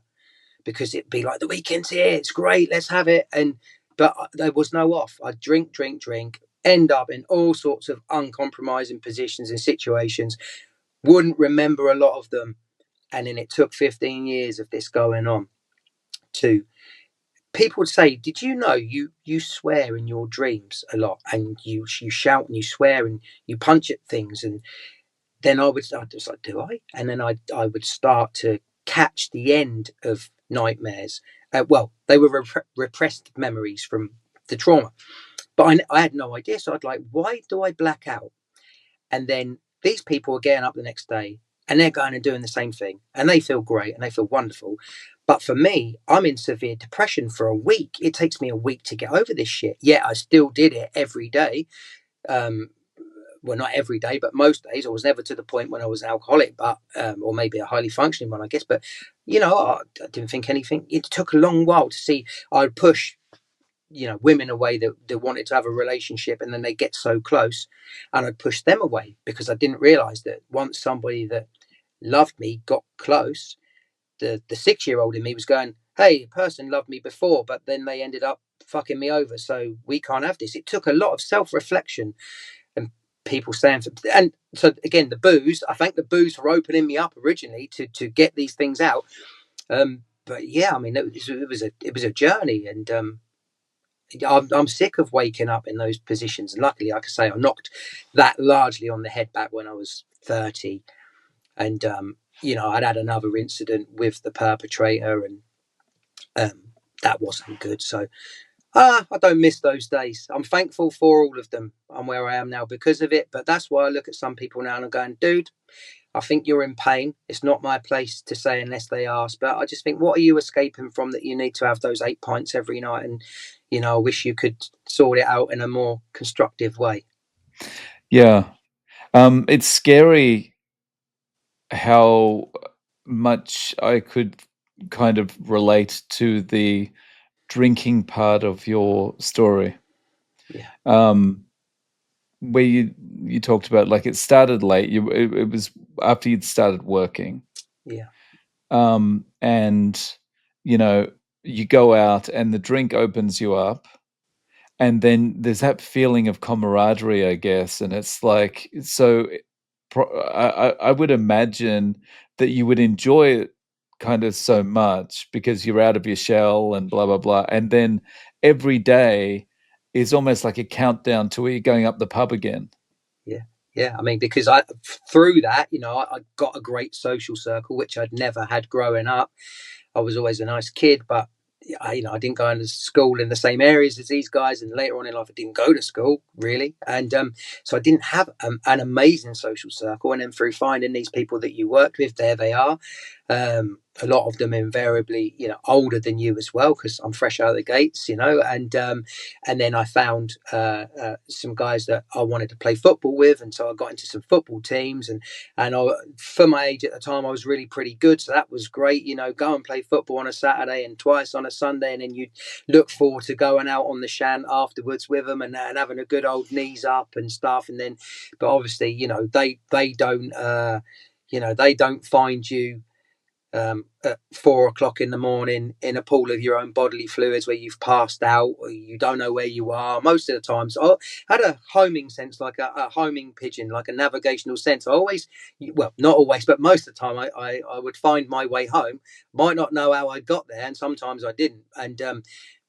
because it'd be like, the weekend's here, it's great, let's have it. But there was no off. I'd drink, drink, drink, end up in all sorts of uncompromising positions and situations, wouldn't remember a lot of them. And then it took 15 years of this going on to, people would say, did you know you swear in your dreams a lot, and you shout and you swear and you punch at things? And then I was like, do I? And then I would start to catch the end of nightmares. Well, they were repressed memories from the trauma, but I had no idea. So I'd like, why do I black out? And then these people are getting up the next day and they're going and doing the same thing, and they feel great and they feel wonderful. But for me, I'm in severe depression for a week. It takes me a week to get over this shit. Yet I still did it every day. Um, well, not every day, but most days. I was never to the point when I was an alcoholic, but or maybe a highly functioning one, I guess. But I didn't think anything. It took a long while to see. I'd push women away that wanted to have a relationship, and then they get so close, and I'd push them away because I didn't realize that once somebody that loved me got close, the 6-year-old in me was going, hey, a person loved me before, but then they ended up fucking me over, so we can't have this. It took a lot of self-reflection and people saying, and so again, the booze, I thank the booze for opening me up originally to get these things out. But yeah, I mean, it was a journey, and I'm sick of waking up in those positions. And luckily, like I say, I knocked that largely on the head back when I was 30. and I'd had another incident with the perpetrator, and that wasn't good. So I don't miss those days. I'm thankful for all of them. I'm where I am now because of it. But that's why I look at some people now and I'm going, dude, I think you're in pain. It's not my place to say unless they ask. But I just think, what are you escaping from that you need to have those 8 pints every night? And, I wish you could sort it out in a more constructive way. Yeah. It's scary how much I could kind of relate to the drinking part of your story. Yeah. Um, where you talked about like it started late. It was after you'd started working. Yeah. And you know, you go out and the drink opens you up, and then there's that feeling of camaraderie, I guess, and it's like so. I would imagine that you would enjoy it kind of so much because you're out of your shell and blah blah blah, and then every day is almost like a countdown to where you're going up the pub again. Yeah. Yeah. I mean, because I, through that, I got a great social circle, which I'd never had growing up. I was always a nice kid, but I didn't go into school in the same areas as these guys, and later on in life, I didn't go to school really, and so I didn't have an amazing social circle. And then through finding these people that you worked with, there they are. A lot of them invariably, older than you as well, because I'm fresh out of the gates, and then I found some guys that I wanted to play football with, and so I got into some football teams, and for my age at the time, I was really pretty good, so that was great. Go and play football on a Saturday and twice on a Sunday, and then you look forward to going out on the shan afterwards with them and having a good old knees up and stuff. And then, but obviously, they don't find you at 4 o'clock in the morning in a pool of your own bodily fluids where you've passed out or you don't know where you are. Most of the times, I had a homing sense, like a homing pigeon, like a navigational sense. I always, well, not always, but most of the time, I would find my way home. Might not know how I got there, and sometimes I didn't, and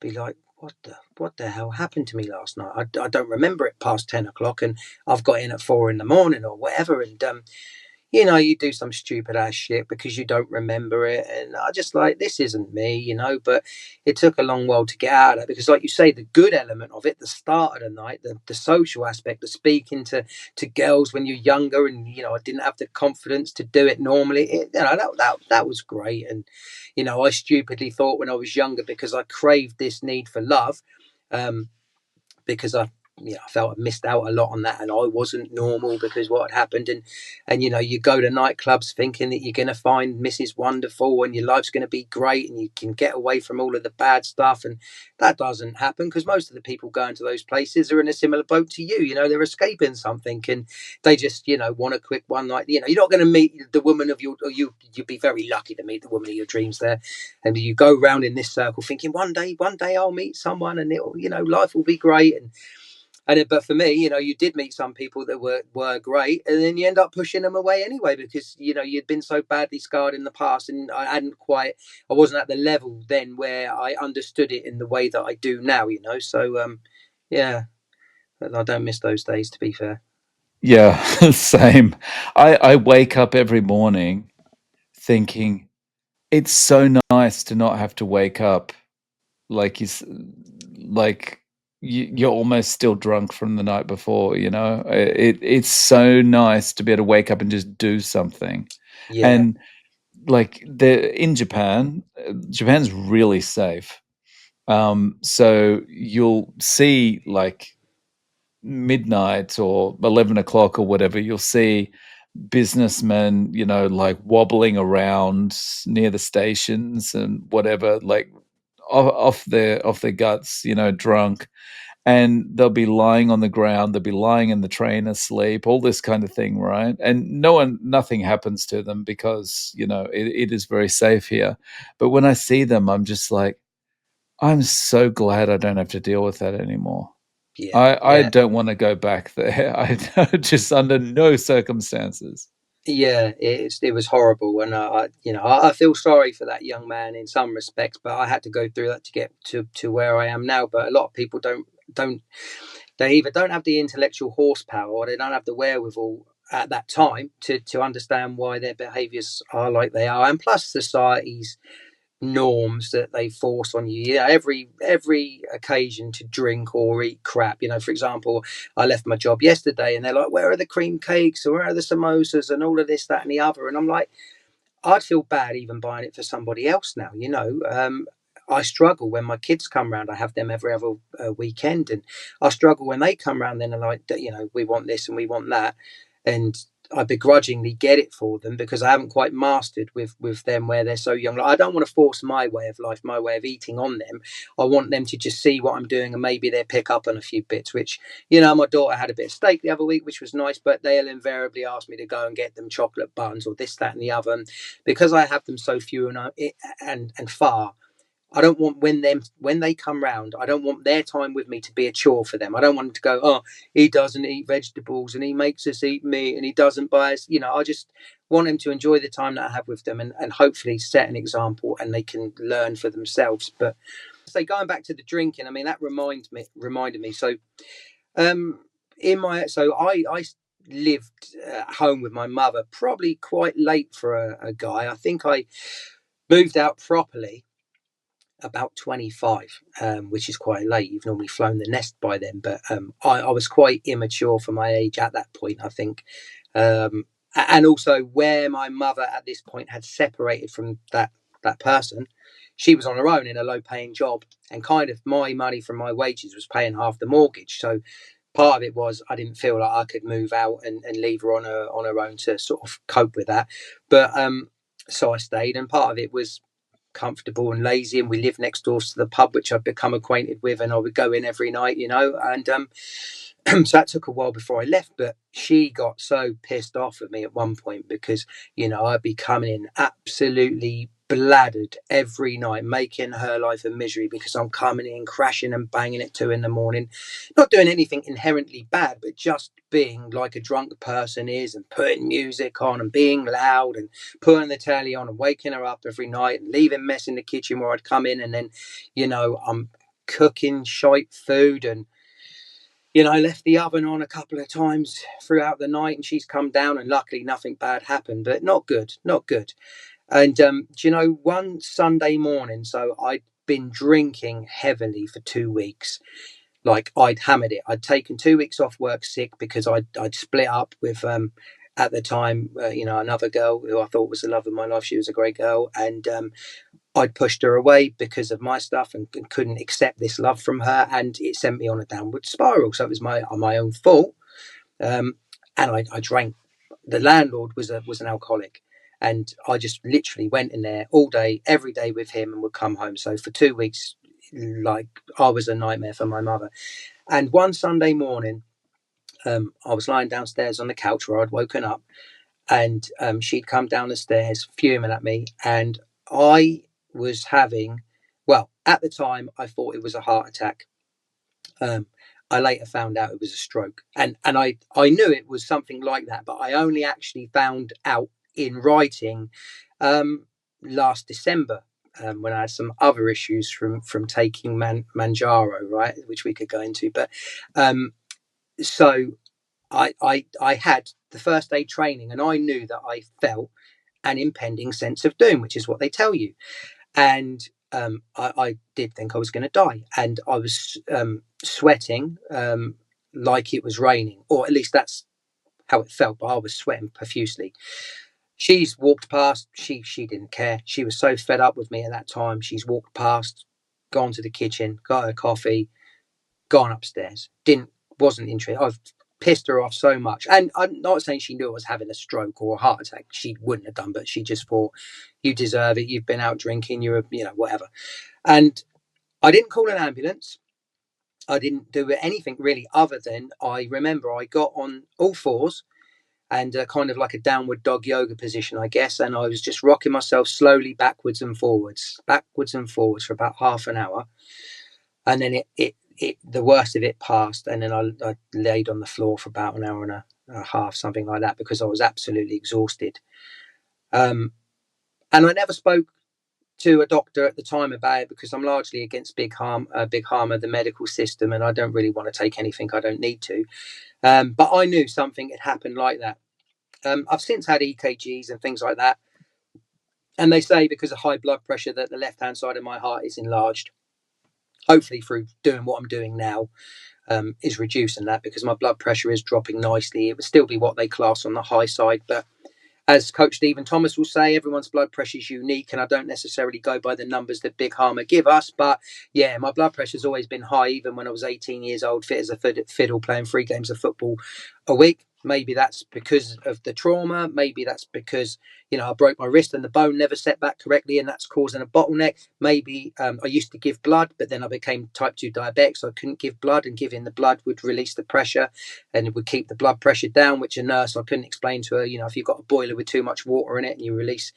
be like, what the hell happened to me last night? I don't remember it past 10 o'clock, and I've got in at 4 in the morning or whatever, and you do some stupid ass shit because you don't remember it. And I just like, this isn't me. But it took a long while to get out of it because, like you say, the good element of it, the start of the night, the social aspect, the speaking to girls when you're younger, and I didn't have the confidence to do it normally. That was great. And I stupidly thought when I was younger, because I craved this need for love, um, because I felt I missed out a lot on that, and I wasn't normal because what had happened. And you go to nightclubs thinking that you're going to find Mrs. Wonderful and your life's going to be great and you can get away from all of the bad stuff, and that doesn't happen because most of the people going to those places are in a similar boat to you. They're escaping something, and they just want a quick one night. You're not going to meet the woman of your, or you'd be very lucky to meet the woman of your dreams there, and you go round in this circle thinking one day I'll meet someone and it'll, life will be great. But for me, you did meet some people that were great, and then you end up pushing them away anyway because you'd been so badly scarred in the past, and I wasn't at the level then where I understood it in the way that I do now. So yeah, I don't miss those days, to be fair. Yeah, same. I wake up every morning thinking it's so nice to not have to wake up like like you're almost still drunk from the night before. It's so nice to be able to wake up and just do something. Yeah, And like the in Japan, Japan's really safe. So you'll see like midnight or 11 o'clock or whatever, you'll see businessmen, like wobbling around near the stations and whatever, like off their guts, drunk, and they'll be lying on the ground, they'll be lying in the train asleep, all this kind of thing, right? And nothing happens to them because it is very safe here. But when I see them, I'm just like, I'm so glad I don't have to deal with that anymore. yeah, I yeah. don't want to go back there. I just under no circumstances. Yeah, it was horrible, and I feel sorry for that young man in some respects, but I had to go through that to get to where I am now. But a lot of people don't they either don't have the intellectual horsepower or they don't have the wherewithal at that time to understand why their behaviours are like they are, and plus society's norms that they force on you. Yeah, every occasion to drink or eat crap. For example, I left my job yesterday, and they're like, "Where are the cream cakes? Or where are the samosas? And all of this, that, and the other." And I'm like, I'd feel bad even buying it for somebody else now. I struggle when my kids come round. I have them every other weekend, and I struggle when they come round. Then they're like, we want this and we want that, and I begrudgingly get it for them because I haven't quite mastered with them where they're so young. Like, I don't want to force my way of life, my way of eating on them. I want them to just see what I'm doing, and maybe they pick up on a few bits. Which, my daughter had a bit of steak the other week, which was nice, but they'll invariably ask me to go and get them chocolate buns or this, that, and the other. And because I have them so few and far, I don't want when they come round, I don't want their time with me to be a chore for them. I don't want them to go, oh, he doesn't eat vegetables and he makes us eat meat and he doesn't buy us. I just want them to enjoy the time that I have with them, and hopefully set an example and they can learn for themselves. But so going back to the drinking, I mean that reminded me. So I lived at home with my mother probably quite late for a guy. I think I moved out properly about 25, which is quite late. You've normally flown the nest by then, but I was quite immature for my age at that point, I think. And also where my mother at this point had separated from that person, she was on her own in a low paying job, and kind of my money from my wages was paying half the mortgage. So part of it was I didn't feel like I could move out and leave her on her own to sort of cope with that. But so I stayed, and part of it was comfortable and lazy, and we lived next door to the pub which I'd become acquainted with, and I would go in every night, and so that took a while before I left. But she got so pissed off at me at one point because I'd be coming in absolutely bladdered every night, making her life a misery because I'm coming in crashing and banging at 2 a.m, not doing anything inherently bad, but just being like a drunk person is, and putting music on and being loud and putting the telly on and waking her up every night and leaving mess in the kitchen where I'd come in, and then I'm cooking shite food, and I left the oven on a couple of times throughout the night, and she's come down, and luckily nothing bad happened, but not good, not good. And one Sunday morning, so I'd been drinking heavily for 2 weeks. Like, I'd hammered it. I'd taken 2 weeks off work sick because I'd split up with at the time another girl who I thought was the love of my life. She was a great girl, and I'd pushed her away because of my stuff, and couldn't accept this love from her, and it sent me on a downward spiral. So it was my own fault, and I drank. The landlord was an alcoholic, and I just literally went in there all day, every day with him, and would come home. So for 2 weeks, like, I was a nightmare for my mother. And one Sunday morning, I was lying downstairs on the couch where I'd woken up, and she'd come down the stairs fuming at me, and I was having, well, at the time I thought it was a heart attack. um, I later found out it was a stroke, and I knew it was something like that, but I only actually found out in writing um, last December, when I had some other issues from taking Manjaro, right, which we could go into. But so I had the first aid training, and I knew that I felt an impending sense of doom, which is what they tell you. And I did think I was going to die, and I was sweating like it was raining, or at least that's how it felt. But I was sweating profusely. She's walked past. She didn't care. She was so fed up with me at that time. She's walked past, gone to the kitchen, got her coffee, gone upstairs. Wasn't interested. I've pissed her off so much, and I'm not saying she knew I was having a stroke or a heart attack. She wouldn't have done, but she just thought, you deserve it. You've been out drinking. You're whatever. And I didn't call an ambulance. I didn't do anything really, other than I remember I got on all fours and kind of like a downward dog yoga position, I guess. And I was just rocking myself slowly backwards and forwards for about half an hour. And then the worst of it passed. And then I laid on the floor for about an hour and a half, something like that, because I was absolutely exhausted. And I never spoke to a doctor at the time about it, because I'm largely against big harm of the medical system, and I don't really want to take anything I don't need to. But I knew something had happened like that. I've since had EKGs and things like that, and they say because of high blood pressure that the left hand side of my heart is enlarged. Hopefully, through doing what I'm doing now, is reducing that because my blood pressure is dropping nicely. It would still be what they class on the high side, but as Coach Stephen Thomas will say, everyone's blood pressure is unique, and I don't necessarily go by the numbers that Big Harmer give us. But yeah, my blood pressure's always been high, even when I was 18 years old, fit as a fiddle, playing 3 games of football a week. Maybe that's because of the trauma. Maybe that's because I broke my wrist and the bone never set back correctly, and that's causing a bottleneck. Maybe I used to give blood, but then I became type 2 diabetic, so I couldn't give blood, and giving the blood would release the pressure and it would keep the blood pressure down, which a nurse, I couldn't explain to her, if you've got a boiler with too much water in it and you release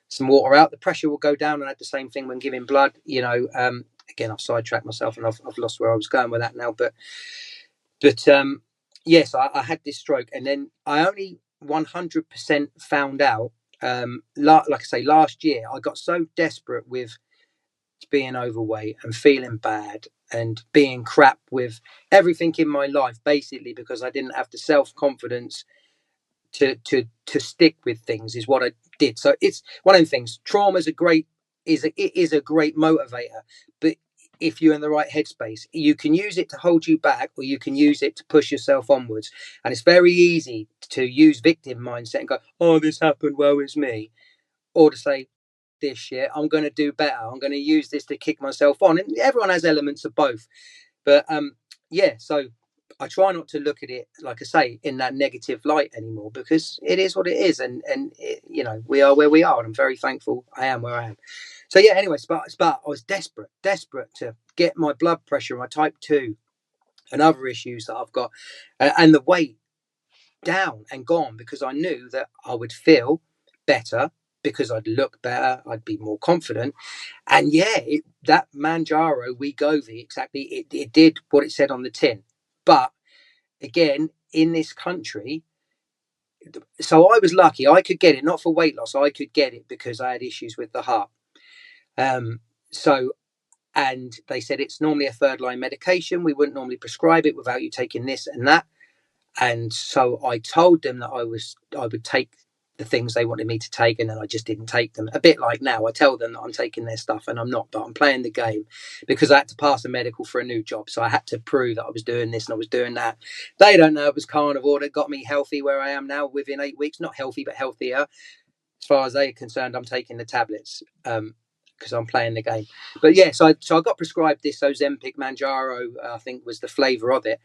some water out, the pressure will go down. And I had the same thing when giving blood. Again, I've sidetracked myself and I've lost where I was going with that now. But yes, I had this stroke, and then I only 100% found out, like I say, last year. I got so desperate with being overweight and feeling bad and being crap with everything in my life, basically because I didn't have the self-confidence to stick with things, is what I did. So it's one of the things. Trauma is a great motivator, but if you're in the right headspace, you can use it to hold you back, or you can use it to push yourself onwards. And it's very easy to use victim mindset and go, "Oh, this happened, woe is me," or to say, "This shit, I'm going to do better. I'm going to use this to kick myself on." And everyone has elements of both. But yeah, so I try not to look at it, like I say, in that negative light anymore, because it is what it is, and we are where we are, and I'm very thankful I am where I am. So yeah, anyway, but I was desperate to get my blood pressure, my type 2, and other issues that I've got, and the weight down and gone, because I knew that I would feel better, because I'd look better, I'd be more confident. And yeah, that Manjaro Wegovy, exactly, it did what it said on the tin. But again, in this country, so I was lucky. I could get it, not for weight loss. I could get it because I had issues with the heart. Um, so, and they said it's normally a third line medication. We wouldn't normally prescribe it without you taking this and that. And so I told them that I would take the things they wanted me to take, and then I just didn't take them. A bit like now, I tell them that I'm taking their stuff and I'm not, but I'm playing the game because I had to pass a medical for a new job. So I had to prove that I was doing this and I was doing that. They don't know it was carnivore that got me healthy where I am now within 8 weeks. Not healthy, but healthier. As far as they're concerned, I'm taking the tablets. Because I'm playing the game. But yeah, so I got prescribed this Ozempic Manjaro, I think was the flavour of it.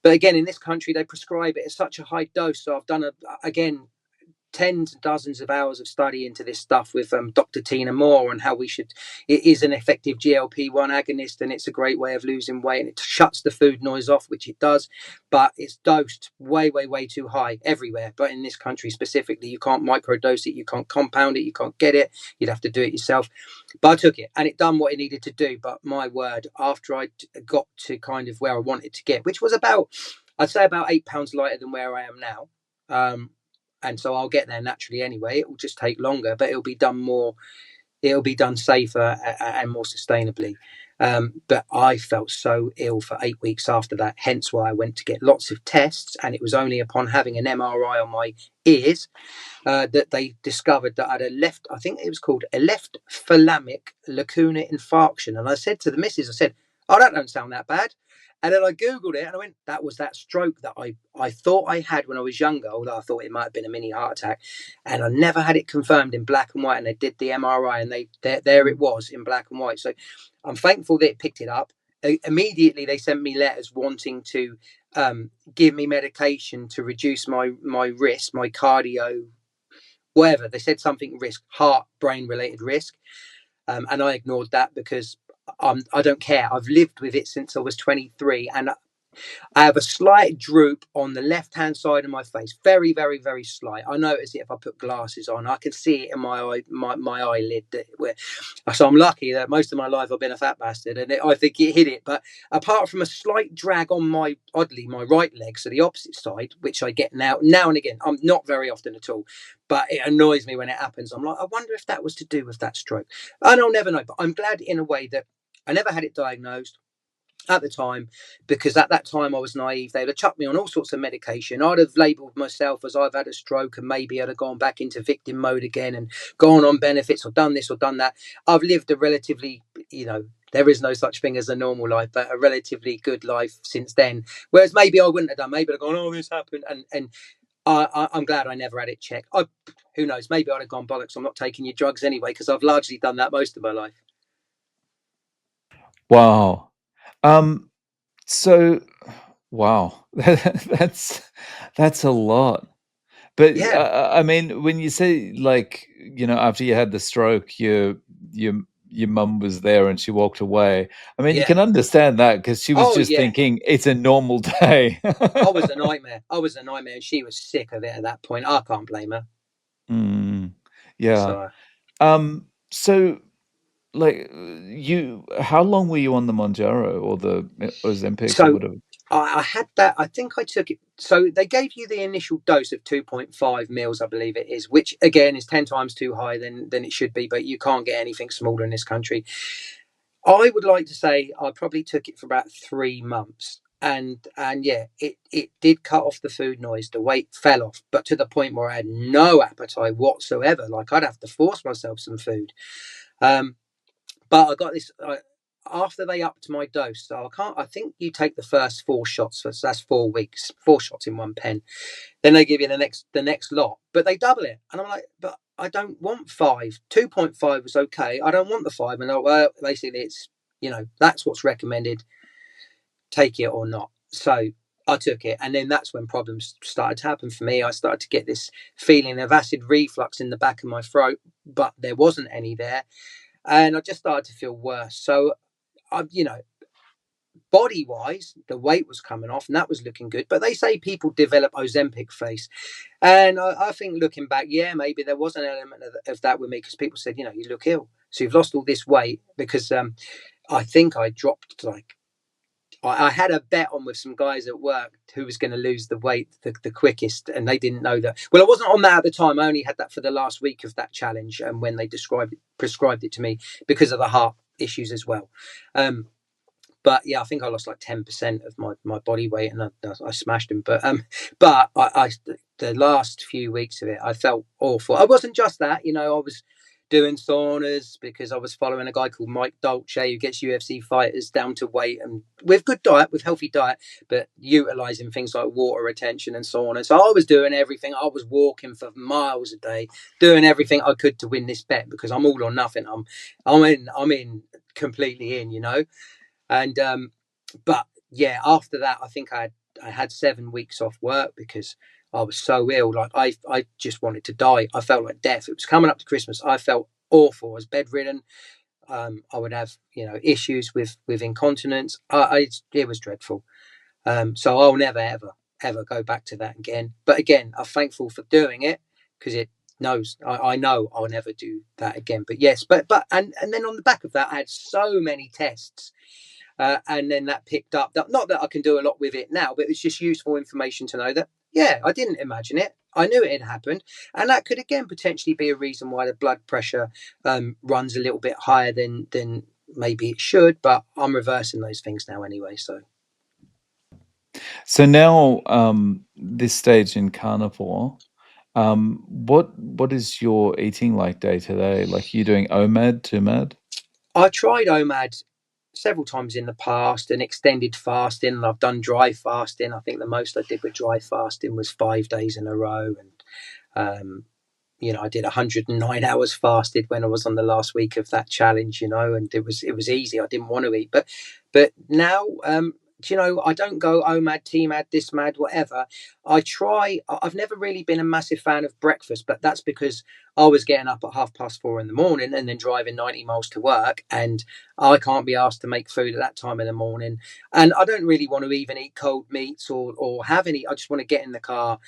But again, in this country, they prescribe it at such a high dose. So I've done, again, tens and dozens of hours of study into this stuff with Dr. Tina Moore, and how it is an effective GLP-1 agonist, and it's a great way of losing weight, and it shuts the food noise off, which it does, but it's dosed way, way, way too high everywhere. But in this country specifically, you can't microdose it, you can't compound it, you can't get it, you'd have to do it yourself. But I took it, and it done what it needed to do. But my word, after I got to kind of where I wanted to get, which was I'd say about 8 pounds lighter than where I am now. And so I'll get there naturally anyway. It will just take longer, but it'll be done safer and more sustainably. But I felt so ill for 8 weeks after that, hence why I went to get lots of tests. And it was only upon having an MRI on my ears that they discovered that I had I think it was called a left thalamic lacuna infarction. And I said to the missus, I said, "Oh, that don't sound that bad." And then I Googled it and I went, that was that stroke that I thought I had when I was younger, although I thought it might have been a mini heart attack. And I never had it confirmed in black and white. And they did the MRI, and there it was in black and white. So I'm thankful that it picked it up. Immediately, they sent me letters wanting to give me medication to reduce my risk, my cardio, whatever. They said something risk, heart, brain related risk. And I ignored that because I don't care. I've lived with it since I was 23, and I have a slight droop on the left-hand side of my face. Very, very, very slight. I notice it if I put glasses on. I can see it in my eye, my eyelid. So I'm lucky that most of my life I've been a fat bastard, and I think it hit it. But apart from a slight drag on my right leg, so the opposite side, which I get now and again, I'm not very often at all, but it annoys me when it happens. I'm like, I wonder if that was to do with that stroke. And I'll never know. But I'm glad in a way that I never had it diagnosed. at the time, because at that time I was naive. They'd have chucked me on all sorts of medication. I'd have labelled myself as I've had a stroke, and maybe I'd have gone back into victim mode again and gone on benefits or done this or done that. I've lived a relatively, there is no such thing as a normal life, but a relatively good life since then. Whereas maybe I wouldn't have done. Maybe I'd have gone, oh, this happened, and I'm glad I never had it checked. Who knows? Maybe I'd have gone bollocks. I'm not taking your drugs anyway, because I've largely done that most of my life. Wow. Um, so wow. That's that's a lot. But Yeah, I mean, when you say like, after you had the stroke, your your mum was there and she walked away. I mean, you yeah. can understand that because she was Oh just yeah. thinking it's a normal day. I was a nightmare. I was a nightmare, and she was sick of it at that point. I can't blame her. Mm, yeah. So, So like how long were you on the Monjaro or the Ozempic or so whatever? I had that. I think I took it. So they gave you the initial dose of 2.5 mils, I believe it is, which again is 10 times too high than it should be. But you can't get anything smaller in this country. I would like to say I probably took it for about 3 months. And yeah, it did cut off the food noise. The weight fell off, but to the point where I had no appetite whatsoever. Like I'd have to force myself some food. Um, but I got this after they upped my dose. So I can't. I think you take the first 4 shots. So that's 4 weeks. 4 shots in one pen. Then they give you the next lot, but they double it. And I'm like, but I don't want five. 2.5 was okay. I don't want the five. And well, basically, it's that's what's recommended. Take it or not. So I took it, and then that's when problems started to happen for me. I started to get this feeling of acid reflux in the back of my throat, but there wasn't any there, and I just started to feel worse. So body wise, the weight was coming off and that was looking good. But they say people develop Ozempic face. And I think looking back, yeah, maybe there was an element of that with me, because people said, you look ill. So you've lost all this weight, because I think I dropped like, I had a bet on with some guys at work who was going to lose the weight the quickest, and they didn't know that. Well, I wasn't on that at the time. I only had that for the last week of that challenge, and when they prescribed it to me because of the heart issues as well. But yeah, I think I lost like 10% of my body weight, and I smashed him. But the last few weeks of it, I felt awful. I wasn't just that, I was doing saunas because I was following a guy called Mike Dolce, who gets UFC fighters down to weight and with good diet, with healthy diet, but utilizing things like water retention and sauna. So I was doing everything. I was walking for miles a day, doing everything I could to win this bet, because I'm all or nothing. I'm in completely in. And but yeah, after that, I think I had 7 weeks off work because I was so ill. Like I just wanted to die. I felt like death. It was coming up to Christmas. I felt awful. I was bedridden. I would have issues with incontinence. It was dreadful. So I'll never ever go back to that again. But again, I'm thankful for doing it, because it knows I know I'll never do that again. But yes, and then on the back of that, I had so many tests, and then that picked up that, not that I can do a lot with it now, but it's just useful information to know that, yeah, I didn't imagine it. I knew it had happened. And that could again potentially be a reason why the blood pressure runs a little bit higher than maybe it should. But I'm reversing those things now anyway. So So now, this stage in carnivore, what is your eating like day to day? Like you doing OMAD, TUMAD? I tried OMAD several times in the past, and extended fasting, and I've done dry fasting. I think the most I did with dry fasting was 5 days in a row. And um, I did 109 hours fasted when I was on the last week of that challenge, and it was easy. I didn't want to eat, but now, I don't go OMAD, TMAD, this mad, whatever. I try. I've never really been a massive fan of breakfast, but that's because I was getting up at 4:30 in the morning and then driving 90 miles to work, and I can't be asked to make food at that time in the morning. And I don't really want to even eat cold meats or have any. I just want to get in the car,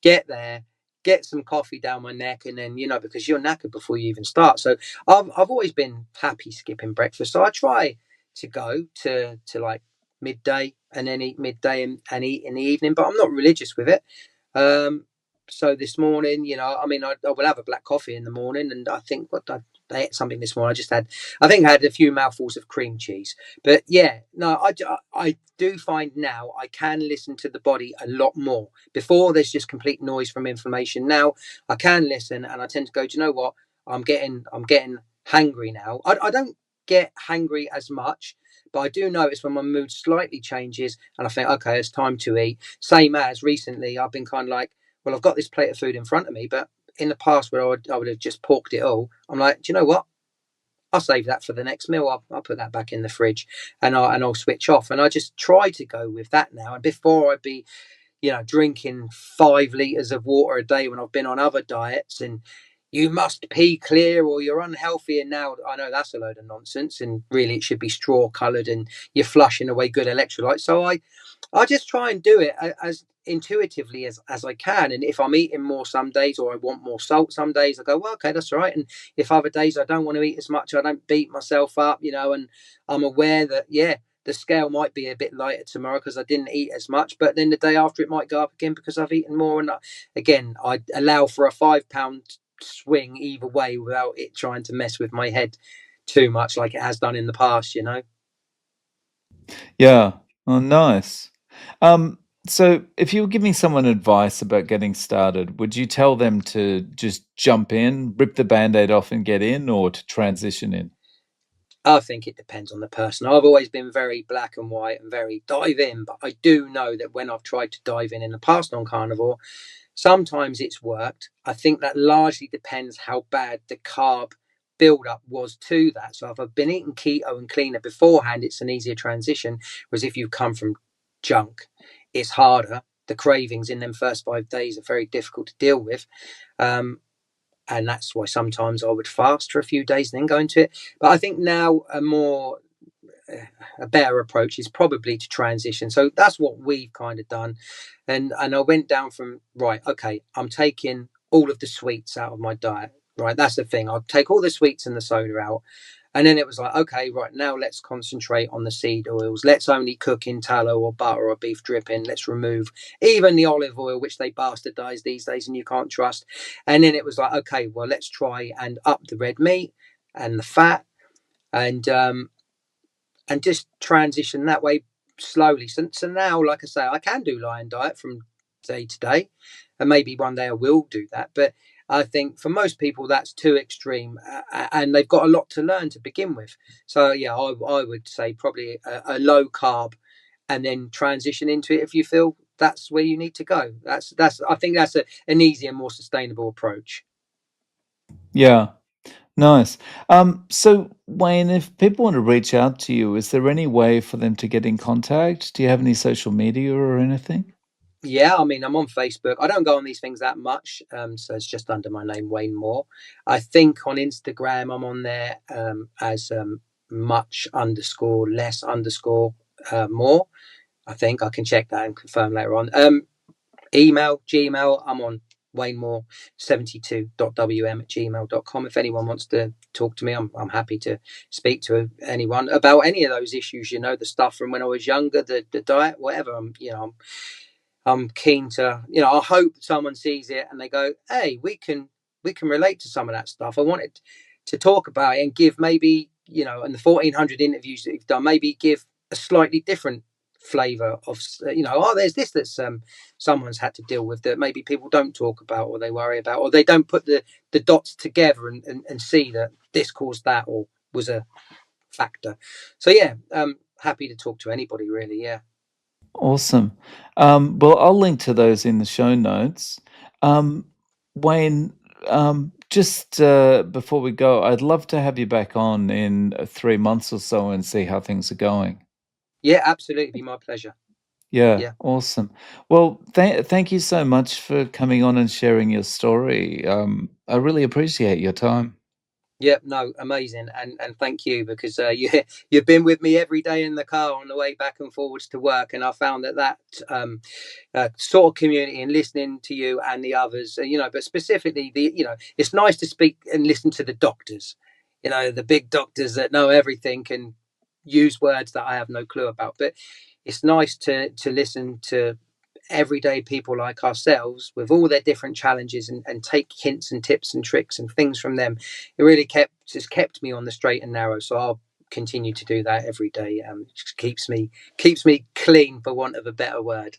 get there, get some coffee down my neck, and then because you're knackered before you even start. So I've always been happy skipping breakfast. So I try to go to like midday, and then eat midday, and eat in the evening. But I'm not religious with it. Um, So this morning, I mean, I will have a black coffee in the morning, and I think I ate something this morning. I think I had a few mouthfuls of cream cheese. But yeah, no, I do find now I can listen to the body a lot more. Before there's just complete noise from inflammation. Now I can listen, and I tend to go, do you know what? I'm getting hangry now. I don't get hangry as much, but I do notice when my mood slightly changes, and I think, okay, it's time to eat. Same as recently, I've been kind of like, well, I've got this plate of food in front of me, but in the past where I would have just porked it all, I'm like, do you know what? I'll save that for the next meal. I'll put that back in the fridge, and I'll switch off. And I just try to go with that now. And before I'd be, drinking 5 liters of water a day when I've been on other diets, and you must pee clear or you're unhealthy. And now I know that's a load of nonsense. And really, it should be straw coloured, and you're flushing away good electrolytes. So I just try and do it as intuitively as I can. And if I'm eating more some days, or I want more salt some days, I go, well, okay, that's all right. And if other days I don't want to eat as much, I don't beat myself up, and I'm aware that, yeah, the scale might be a bit lighter tomorrow because I didn't eat as much, but then the day after it might go up again because I've eaten more. And again, I allow for a 5 pound swing either way without it trying to mess with my head too much like it has done in the past. Yeah. Oh, nice. Um, so if you were giving someone advice about getting started, would you tell them to just jump in, rip the band-aid off and get in, or to transition in? I think it depends on the person. I've always been very black and white and very dive in, but I do know that when I've tried to dive in the past on carnivore, sometimes it's worked. I think that largely depends how bad the carb build up was to that. So if I've been eating keto and cleaner beforehand, it's an easier transition. Whereas if you come from junk, it's harder. The cravings in them first 5 days are very difficult to deal with. Um, and that's why sometimes I would fast for a few days and then go into it. But I think now a better approach is probably to transition. So that's what we've kind of done. And I went down from, right, okay, I'm taking all of the sweets out of my diet. Right, that's the thing. I'll take all the sweets and the soda out. And then it was like, okay, right, now let's concentrate on the seed oils. Let's only cook in tallow or butter or beef dripping. Let's remove even the olive oil, which they bastardize these days and you can't trust. And then it was like, okay, well, let's try and up the red meat and the fat, and just transition that way slowly. So now, like I say, I can do lion diet from day to day, and maybe one day I will do that. But I think for most people that's too extreme, and they've got a lot to learn to begin with. So yeah, I would say probably a low carb, and then transition into it if you feel that's where you need to go. That's I think that's an easier, more sustainable approach. Yeah. Nice. So Wayne, if people want to reach out to you, is there any way for them to get in contact? Do you have any social media or anything? Yeah, I mean, I'm on Facebook. I don't go on these things that much, so it's just under my name, Wayne Moore. I think on Instagram, I'm on there as much underscore less underscore more. I think I can check that and confirm later on. Email, Gmail, I'm on waynemore72.wm@gmail.com. If anyone wants to talk to me, I'm happy to speak to anyone about any of those issues. The stuff from when I was younger, the diet, whatever. I'm keen to, I hope someone sees it and they go, hey, we can relate to some of that stuff. I wanted to talk about it and give maybe, in the 1,400 interviews that you've done, maybe give a slightly different flavor of, there's this that's someone's had to deal with that maybe people don't talk about or they worry about, or they don't put the dots together and see that this caused that or was a factor. So yeah, happy to talk to anybody really. Yeah. Awesome. Well, I'll link to those in the show notes. Um, Wayne, just before we go, I'd love to have you back on in 3 months or so and see how things are going. Yeah, absolutely. Be my pleasure. Yeah, Yeah. awesome. Well, thank you so much for coming on and sharing your story. I really appreciate your time. Yeah, no, amazing, and thank you because you've been with me every day in the car on the way back and forwards to work, and I found that sort of community and listening to you and the others, but specifically it's nice to speak and listen to the doctors, the big doctors that know everything and use words that I have no clue about, but it's nice to listen to everyday people like ourselves with all their different challenges, and take hints and tips and tricks and things from them. It really kept me on the straight and narrow. So I'll continue to do that every day. It just keeps me clean, for want of a better word.